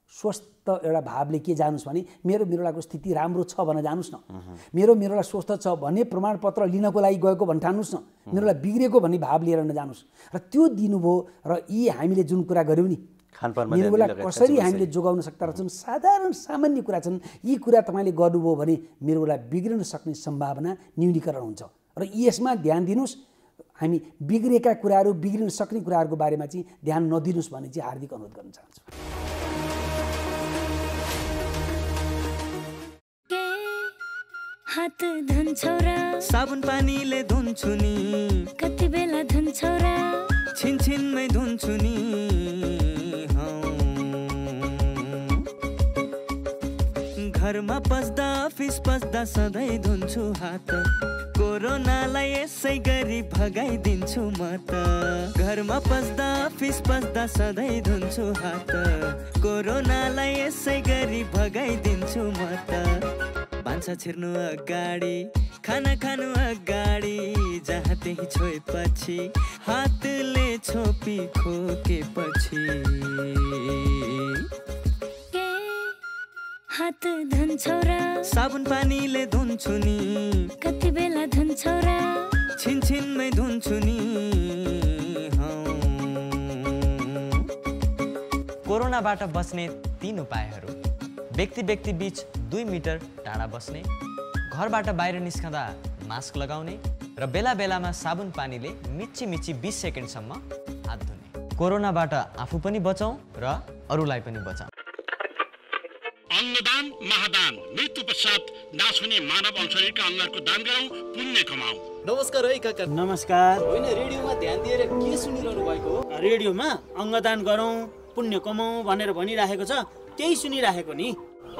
स्वस्थ एउटा भावले के जानुस् भने मेरो मृगोलाको स्थिति राम्रो छ भनेर जानुस् न। मेरो मृगोला स्वस्थ छ भने प्रमाणपत्र लिनको लागि गएको भने ठान्नुस् न। मृगोला बिग्रेको भन्ने भाव लिएर नजानुस्। र त्यो दिनुभयो र यी हामीले जुन कुरा गऱ्यौँ नि मृगोला कसरी हामीले जोगाउन सक्दा रहेछौँ, साधारण सामान्य कुरा छन्। यी कुरा तपाईँले गर्नुभयो भने मृगोला बिग्रिन सक्ने सम्भावना न्यूनीकरण हुन्छ। र यसमा ध्यान दिनुहोस्। हामी बिग्रेका कुराहरू बिग्रिन सक्ने कुराहरूको बारेमा चाहिँ ध्यान नदिनुहोस् भन्ने चाहिँ हार्दिक अनुरोध गर्न चाहन्छु। हात धुन्छौ र साबुन पानीले धुन्छु नि, कति बेला धुन्छौ र छिनछिनमै धुन्छु नि, घरमा पस्दा अफिस पस्दा सधैँ धुन्छु हात, कोरोनालाई यसै गरी भगाइदिन्छु म त। घरमा पस्दा अफिस पस्दा सधैँ धुन्छु हात, कोरोनालाई यसै गरी भगाइदिन्छु म त। भान्सा छिर्नु अगाडि, खाना खानु अगाडि, जहाँ त्यही छोएपछि हातले छोपी खोकेपछि। हात धुन्छौ र साबुन पानीले धुन्छु नि, कति बेला धुन्छौ र छिनछिनमै धुन्छु नि। कोरोनाबाट बच्ने 3 उपायहरू। व्यक्ति बीच 2 मिटर टाढा बस्ने, घरबाट बाहिर निस्कँदा मास्क लगाउने र बेला बेलामा साबुन पानीले मिची मिची 20 सेकेन्डसम्म हात धुने। कोरोनाबाट आफू पनि बचाउँ र अरूलाई पनि बचाउँ। अंगदान महादान, मृत्यु पश्चात नाश हुने मानव शरीरका अंगहरूको दान गरौँ, पुण्य कमाऊ। नमस्कार है काका। नमस्कार। होइन, रेडियोमा ध्यान दिएर के सुनिरहनु भएको हो? रेडियोमा अंगदान गरौँ पुण्य कमाऊ भनेर भनिराखेको छ, त्यही सुनिराखेको नि।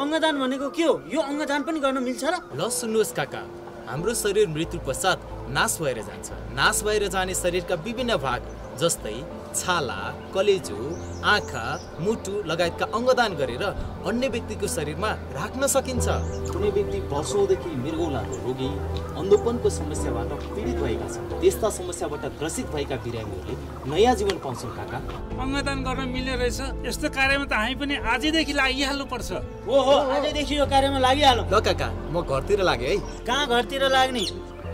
अंगदान भनेको के हो? यो अंगदान पनि गर्न मिल्छ र? ल सुन्नुहोस् काका, हाम्रो शरीर मृत्यु पश्चात नाश भएर जान्छ। नाश भएर जाने शरीरका विभिन्न भाग जस्तै छाला, कलेजो, आँखा, मुटु लगायतका अंगदान गरेर अन्य व्यक्तिको शरीरमा राख्न सकिन्छ। कुनै व्यक्ति वर्षौंदेखि मृगौलाको रोगी, अन्धोपनको समस्याबाट पीडित भएका छन्। त्यस्ता समस्याबाट ग्रसित भएका बिरामीहरूले नयाँ जीवन पाउँछन् काका। अंगदान गर्न मिल्ने रहेछ। यस्तो कार्यमा त हामी पनि आजैदेखि लागिहाल्नु पर्छ। ओहो, आजैदेखि यो कार्यमा लागिहालौँ। ल काका, म घरतिर लागे है। कहाँ घरतिर लाग्ने?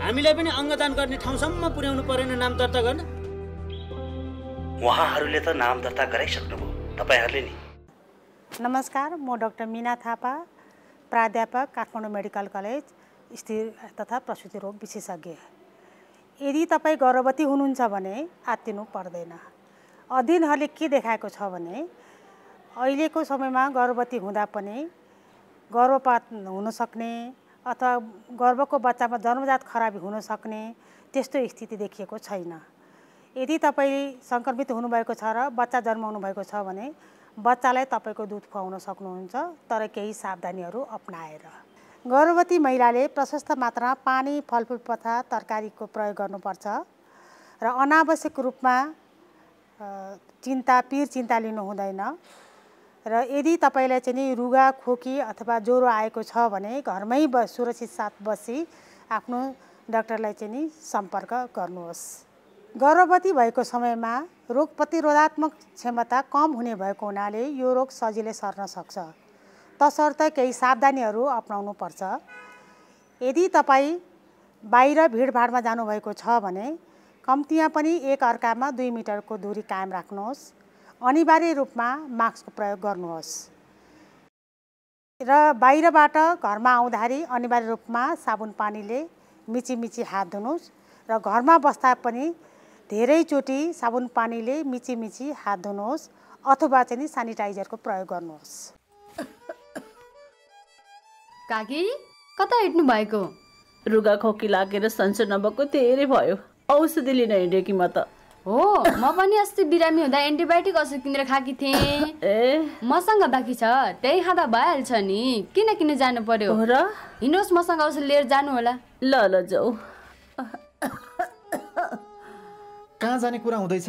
हामीलाई पनि अंगदान गर्ने ठाउँसम्म पुर्याउनु परेन नाम दर्ता गर्न। उहाँहरूले त नाम दर्ता गराइसक्नुभयो, तपाईहरूले नि। नमस्कार, म डाक्टर मीना थापा, प्राध्यापक, काठमाडौँ मेडिकल कलेज, स्त्री तथा प्रसुति रोग विशेषज्ञ। यदि तपाईँ गर्भवती हुनुहुन्छ भने आत्तिनु पर्दैन। अध्ययनहरूले के देखाएको छ भने अहिलेको समयमा गर्भवती हुँदा पनि गर्भपात हुन सक्ने अथवा गर्भको बच्चामा जन्मजात खराबी हुन सक्ने त्यस्तो स्थिति देखिएको छैन। यदि तपाईँ सङ्क्रमित हुनुभएको छ र बच्चा जन्माउनु भएको छ भने बच्चालाई तपाईँको दुध खुवाउन सक्नुहुन्छ, तर केही सावधानीहरू अपनाएर। गर्भवती महिलाले प्रशस्त मात्रामा पानी, फलफुल तथा तरकारीको प्रयोग गर्नुपर्छ र अनावश्यक रूपमा पीर चिन्ता लिनु हुँदैन। र यदि तपाईँलाई चाहिँ नि रुगा, खोकी अथवा ज्वरो आएको छ भने घरमै सुरक्षित साथ बसी आफ्नो डाक्टरलाई चाहिँ नि सम्पर्क गर्नुहोस्। गर्भवती भएको समयमा रोग प्रतिरोधात्मक क्षमता कम हुने भएको हुनाले यो रोग सजिलै सर्न सक्छ, तसर्थ केही सावधानीहरू अपनाउनु पर्छ। यदि तपाईँ बाहिर भिडभाडमा जानुभएको छ भने कम्तीमा पनि एक अर्कामा 2 मिटरको दूरी कायम राख्नुहोस्। अनिवार्य रूपमा मास्कको प्रयोग गर्नुहोस् र बाहिरबाट घरमा आउँदाखेरि अनिवार्य रूपमा साबुन पानीले मिची मिची हात धुनुहोस् र घरमा बस्दा पनि धेरैचोटि साबुन पानीले मिची मिची हात धुनुहोस् अथवा चाहिँ सानिटाइजरको प्रयोग गर्नुहोस्। काकी कता हिँड्नु भएको? रुगा खोकी लागेर सन्चो नभएको धेरै भयो, औषधि लिन हिँडेँ कि म त। हो, म पनि अस्ति बिरामी हुँदा एन्टिबायोटिक औषध किनेर खाकी थिएँ। मसँग बाँकी छ, त्यही खाँदा भइहाल्छ नि, किन जानु पर्यो र? हिँड्नुहोस्, मसँग औषध लिएर जानु होला। ल ल जाऊ। कहाँ जाने कुरा हुँदैछ?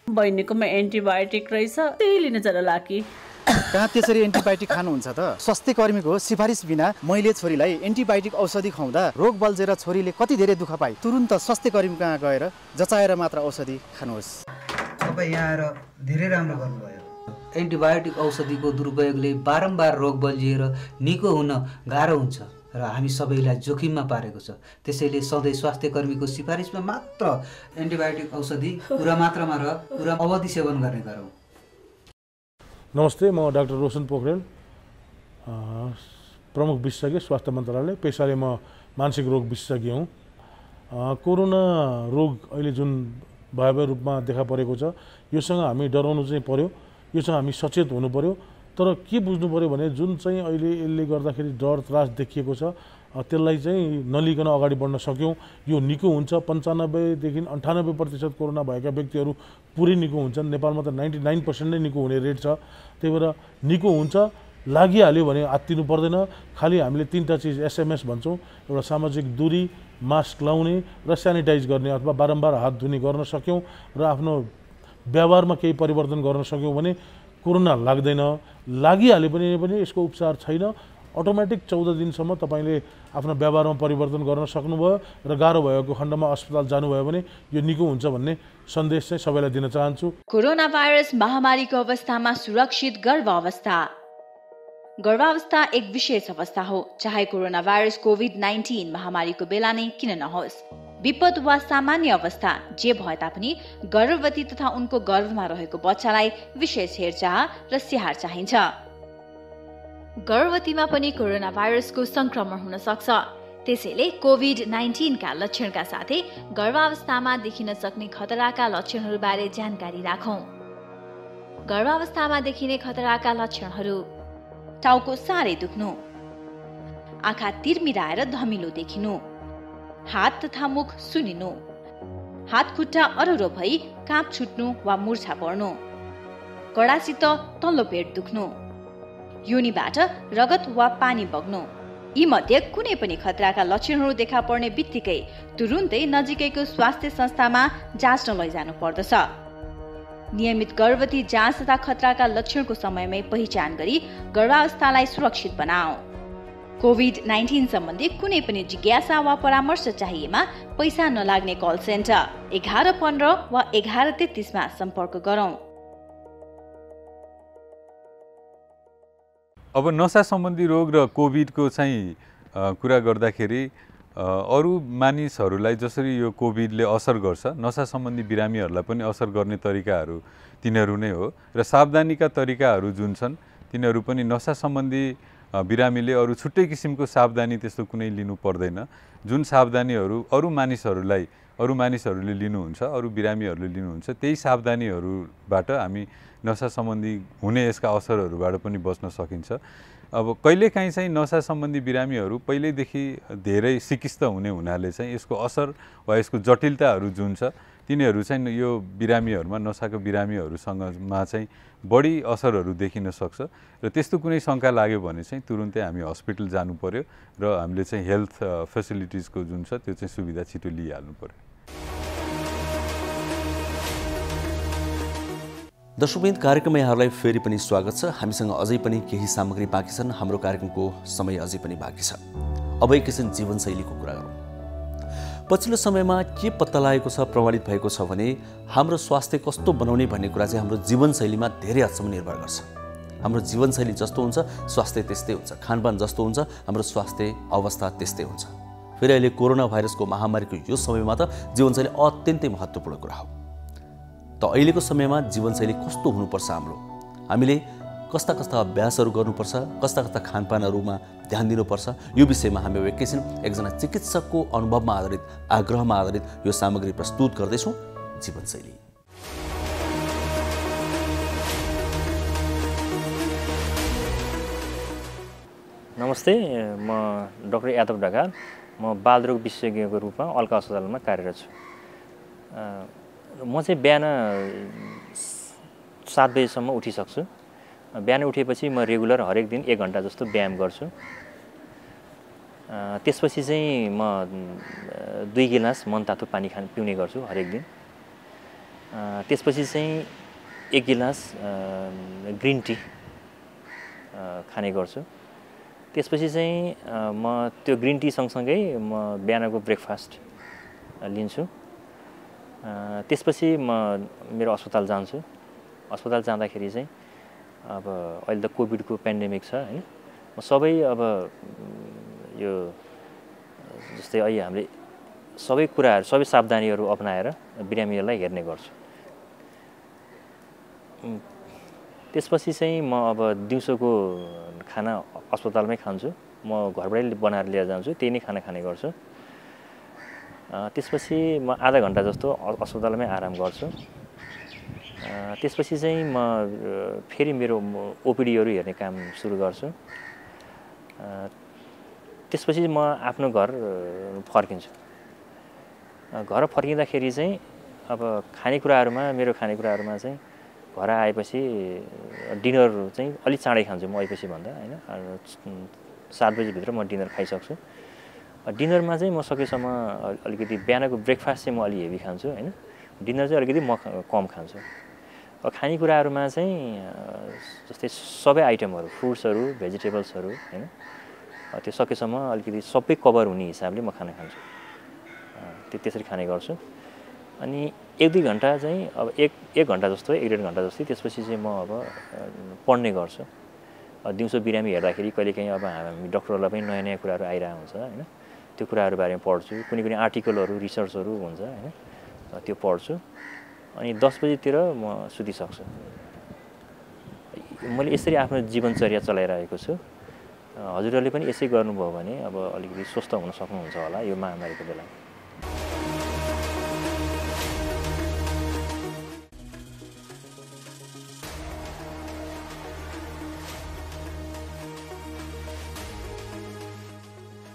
बहिनीकोमा एन्टिबायोटिक रहेछ, त्यही लिन जान लागि। कहाँ त्यसरी एन्टिबायोटिक खानुहुन्छ त? स्वास्थ्य कर्मीको सिफारिस बिना मैले छोरीलाई एन्टिबायोटिक औषधि खुवाउँदा रोग बल्झेर छोरीले कति धेरै दुःख पाए। तुरुन्त स्वास्थ्य कर्मी कहाँ गएर जचाएर मात्र औषधि खानुहोस्। तपाईँ यहाँ आएर धेरै राम्रो गर्नुभयो। एन्टिबायोटिक औषधिको दुरुपयोगले बारम्बार रोग बल्झिएर निको हुन गाह्रो हुन्छ र हामी सबैलाई जोखिममा पारेको छ। त्यसैले सधैँ स्वास्थ्य कर्मीको सिफारिसमा मात्र एन्टिबायोटिक औषधि पुरा मात्रामा र पुरा अवधि सेवन गर्ने गरौँ। नमस्ते, म डाक्टर रोशन पोखरेल, प्रमुख विशेषज्ञ स्वास्थ्य मन्त्रालय। पेसाले म मानसिक रोग विशेषज्ञ हुँ। कोरोना रोग अहिले जुन भयावह रूपमा देखा परेको छ, योसँग हामी डराउनु चाहिँ पर्यो, योसँग हामी सचेत हुनु पर्यो। तर के बुझ्नु पर्यो भने जुन चाहिँ अहिले यसले गर्दाखेरि डर त्रास देखिएको छ, त्यसलाई चाहिँ नलिकन अगाडि बढ्न सक्यौँ, यो निको हुन्छ। 95देखि 98% कोरोना भएका व्यक्तिहरू पुरै निको हुन्छन्। नेपालमा त 99% नै निको हुने रेट छ। त्यही भएर निको हुन्छ, लागिहाल्यो भने आत्तिनु पर्दैन। खालि हामीले 3टा चिज SMS भन्छौँ, एउटा सामाजिक दूरी, मास्क लाउने र सेनिटाइज गर्ने अथवा बारम्बार हात धुने गर्न सक्यौँ र आफ्नो व्यवहारमा केही परिवर्तन गर्न सक्यौँ भने कोरोना लाग्दैन। लागिहाल्यो पनि यसको उपचार छैन। अटोमेटिक 14 दिनसम्म तपाईँले आफ्नो व्यवहारमा परिवर्तन गर्न सक्नुभयो र गाह्रो भएको खण्डमा अस्पताल जानुभयो भने यो निको हुन्छ भन्ने सन्देश चाहिँ सबैलाई दिन चाहन्छु। कोरोना भाइरस महामारीको अवस्थामा सुरक्षित गर्भावस्था। गर्भावस्था एक विशेष अवस्था हो, चाहे कोरोना भाइरस कोभिड-19 महामारीको बेला नै किन नहोस्। विपद वा सामान्य अवस्था जे भए तापनि गर्भवती तथा उनको गर्भमा रहेको बच्चालाई विशेष हेरचाह र स्याहार चाहिन्छ। गर्भवतीमा पनि कोरोना भाइरसको संक्रमण हुन सक्छ। त्यसैले कोभिड-19 का लक्षणका साथै गर्भावस्थामा देखिन सक्ने खतराका लक्षणहरूबारे जानकारी राखौं। गर्भावस्थामा देखिने खतराका लक्षणहरू: टाउको साह्रै दुख्नु, आँखा तिरमिराएर धमिलो देखिनु, हात तथा मुख सुनिनु, हात खुट्टा अरुरो भई काँप छुट्नु वा मूर्छा पर्नु, कडासित तल्लो पेट दुख्नु, योनिबाट रगत वा पानी बग्नु। यी मध्ये कुनै पनि खतराका लक्षणहरू देखा पर्ने बित्तिकै तुरुन्तै नजिकैको स्वास्थ्य संस्थामा जाँच्न लैजानु पर्दछ। नियमित गर्भवती जाँच तथा खतराका लक्षणको समयमै पहिचान गरी गर्भावस्थालाई सुरक्षित बनाऊ। कोभिड-19 सम्बन्धी कुनै पनि जिज्ञासा वा परामर्श चाहिएमा पैसा नलाग्ने कल सेन्टर 1115 वा 1133 मा सम्पर्क गरौँ। अब नसा सम्बन्धी रोग र कोभिडको चाहिँ कुरा गर्दाखेरि अरू मानिसहरूलाई जसरी यो कोभिडले असर गर्छ, नसा सम्बन्धी बिरामीहरूलाई पनि असर गर्ने तरिकाहरू तिनीहरू नै हो र सावधानीका तरिकाहरू जुन छन् तिनीहरू पनि नसा सम्बन्धी बिरामीले अरू छुट्टै किसिमको सावधानी त्यस्तो कुनै लिनु पर्दैन। जुन सावधानीहरू अरू मानिसहरूले लिनुहुन्छ, अरू बिरामीहरूले लिनुहुन्छ, त्यही सावधानीहरूबाट हामी नसा सम्बन्धी हुने यसका असरहरूबाट पनि बच्न सकिन्छ। अब कहिलेकाहीँ चाहिँ नसा सम्बन्धी बिरामीहरू पहिल्यैदेखि धेरै सिकिस्त हुने हुनाले चाहिँ यसको असर वा यसको जटिलताहरू जुन छ तिनीहरू चाहिँ यो बिरामीहरूमा, नसाको बिरामीहरूसँगमा चाहिँ बढी असरहरू देखिन सक्छ र त्यस्तो कुनै शङ्का लाग्यो भने चाहिँ तुरुन्तै हामी हस्पिटल जानु पर्यो र हामीले चाहिँ हेल्थ फेसिलिटिजको जुन छ त्यो चाहिँ सुविधा छिटो लिइहाल्नु पर्यो। दर्शकवृन्द, कार्यक्रममा यहाँहरूलाई फेरि पनि स्वागत छ। हामीसँग अझै पनि केही सामग्री बाँकी छन्। हाम्रो कार्यक्रमको समय अझै पनि बाँकी छ। अब एकैछिन जीवनशैलीको कुरा गरौँ। पछिल्लो समयमा के पत्ता लागेको छ, प्रमाणित भएको छ भने हाम्रो स्वास्थ्य कस्तो बनाउने भन्ने कुरा चाहिँ हाम्रो जीवनशैलीमा धेरै हदसम्म निर्भर गर्छ। हाम्रो जीवनशैली जस्तो हुन्छ स्वास्थ्य त्यस्तै हुन्छ, खानपान जस्तो हुन्छ हाम्रो स्वास्थ्य अवस्था त्यस्तै हुन्छ। फेरि अहिले कोरोना भाइरसको महामारीको यो समयमा त जीवनशैली अत्यन्तै महत्त्वपूर्ण कुरा हो। त अहिलेको समयमा जीवनशैली कस्तो हुनुपर्छ हाम्रो, हामीले कस्ता कस्ता अभ्यासहरू गर्नुपर्छ, कस्ता कस्ता खानपानहरूमा ध्यान दिनुपर्छ, यो विषयमा हामी एकैछिन एकजना चिकित्सकको अनुभवमा आधारित, आग्रहमा आधारित यो सामग्री प्रस्तुत गर्दैछौँ, जीवनशैली। नमस्ते, म डाक्टर यादव ढकाल, म बालरोग विशेषज्ञको रूपमा अल्का अस्पतालमा कार्यरत छु। म चाहिँ बिहान 7 बजेसम्म उठिसक्छु। बिहान उठेपछि म रेगुलर हरेक दिन 1 घन्टा जस्तो व्यायाम गर्छु। त्यसपछि चाहिँ म 2 गिलास मनतातो पानी पिउने गर्छु हरेक दिन। त्यसपछि चाहिँ 1 गिलास ग्रिन टी खाने गर्छु। त्यसपछि चाहिँ म त्यो ग्रिन टी सँगसँगै म बिहानको ब्रेकफास्ट लिन्छु। त्यसपछि म मेरो अस्पताल जान्छु। अस्पताल जाँदाखेरि चाहिँ अब अहिले त कोभिडको पेन्डेमिक छ हैन, म सबै अब यो जस्तै अहिले हामीले सबै कुराहरू, सबै सावधानीहरू अपनाएर बिरामीहरूलाई हेर्ने गर्छु। त्यसपछि चाहिँ म अब दिउँसोको खाना अस्पतालमै खान्छु। म घरबाटै बनाएर लिएर जान्छु, त्यही नै खाना खाने गर्छु। त्यसपछि म आधा घन्टा जस्तो अस्पतालमै आराम गर्छु। त्यसपछि चाहिँ म फेरि मेरो ओपिडीहरू हेर्ने काम सुरु गर्छु। त्यसपछि म आफ्नो घर फर्किन्छु। घर फर्किँदाखेरि चाहिँ अब मेरो खानेकुराहरूमा चाहिँ घर आएपछि डिनर चाहिँ अलिक चाँडै खान्छु म अहिलेपछि भन्दा हैन। 7 बजीभित्र म डिनर खाइसक्छु। डिनरमा चाहिँ म सकेसम्म अलिकति बिहानको ब्रेकफास्ट चाहिँ म अलि हेभी खान्छु हैन। डिनर चाहिँ अलिकति म कम खान्छु। खानेकुराहरूमा चाहिँ जस्तै सबै आइटमहरू, फ्रुट्सहरू, भेजिटेबल्सहरू हैन, त्यो सकेसम्म अलिकति सबै कभर हुने हिसाबले म खाना खान्छु। त्यसरी खाने गर्छु। अनि 1-2 घन्टा चाहिँ अब 1 घन्टा जस्तो, 1-1.5 घन्टा जस्तै त्यसपछि चाहिँ म अब पढ्ने गर्छु। दिउँसो बिरामी हेर्दाखेरि कहिलेकाहीँ अब हामी डक्टरहरूलाई पनि नयाँ नयाँ कुराहरू आइरहेको हुन्छ हैन, त्यो कुराहरू बारेमा पढ्छु। कुनै आर्टिकलहरू, रिसर्चहरू हुन्छ हैन, त्यो पढ्छु। अनि 10 बजीतिर म सुतिसक्छु। मैले यसरी आफ्नो जीवनचर्या चलाइरहेको छु। हजुरहरूले पनि यसै गर्नुभयो भने अब अलिकति स्वस्थ हुन सक्नुहुन्छ होला यो महामारीको बेला।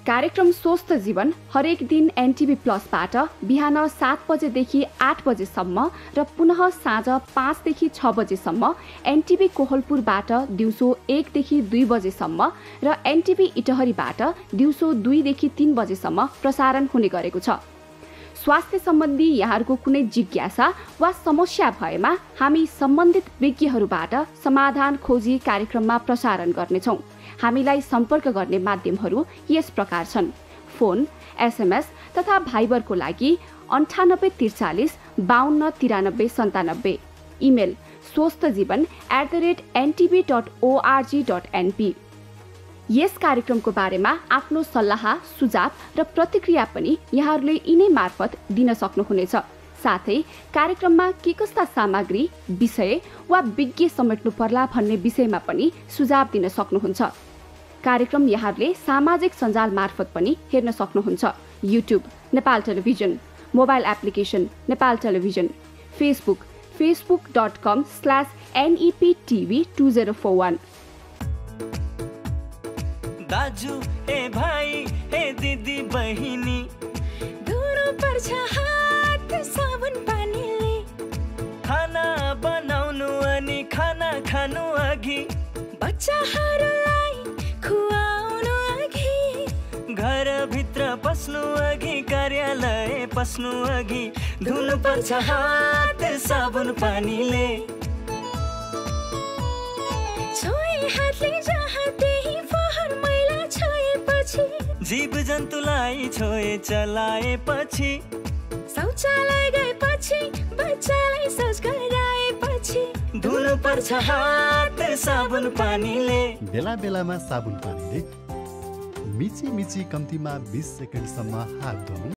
कार्यक्रम स्वस्थ जीवन हरेक दिन एनटिभी प्लसबाट बिहान 7 बजेदेखि 8 बजेसम्म र पुनः साँझ 5 देखि 6 बजेसम्म एनटिभी कोहलपुरबाट दिउँसो 1 देखि 2 बजेसम्म र एनटिभी इटहरीबाट दिउँसो 2 देखि 3 बजेसम्म प्रसारण हुने गरेको छ। स्वास्थ्य सम्बन्धी यहाँहरूको कुनै जिज्ञासा वा समस्या भएमा हामी सम्बन्धित विज्ञहरूबाट समाधान खोजी कार्यक्रममा प्रसारण गर्नेछौँ। हामीलाई सम्पर्क गर्ने माध्यमहरू यस प्रकार छन्। फोन, एसएमएस तथा भाइबरको लागि 9843 52 93 97, इमेल swasthjivan@ntv.org.np। यस कार्यक्रमको बारेमा आफ्नो सल्लाह, सुझाव र प्रतिक्रिया पनि यहाँहरूले यिनै मार्फत दिन सक्नुहुनेछ। साथै कार्यक्रममा के कस्ता सामग्री, विषय वा विज्ञ समेट्नु पर्ला भन्ने विषयमा पनि सुझाव दिन सक्नुहुन्छ। कार्यक्रम यहाँहरूले सामाजिक सञ्जाल मार्फत पनि हेर्न सक्नुहुन्छ। YouTube Nepal television, mobile application Nepal television, Facebook facebook.com/neptv2041। दाजु ए भाइ ए दिदी बहिनी धुनु पर्छ हात साबुन पानीले। खाना बनाउनु अनि खाना खानु अघि बच्चाहरूलाई खुवाउनु अघि घरभित्र पस्नु अघि कार्यालय पस्नु अघि धुनु पर्छ हात साबुन पानीले। छोए हातले जहाँ त्यही फोहोर मैला छोएपछि जीव जन्तुलाई छोए चलाएपछि शौचालय गएपछि बच्चालाई शौच गराएपछि धुनु पर्छ हात साबुन पानीले। बेला बेलामा साबुन पानीले मिची मिची कम्तीमा 20 सेकेन्डसम्म हात धुनु।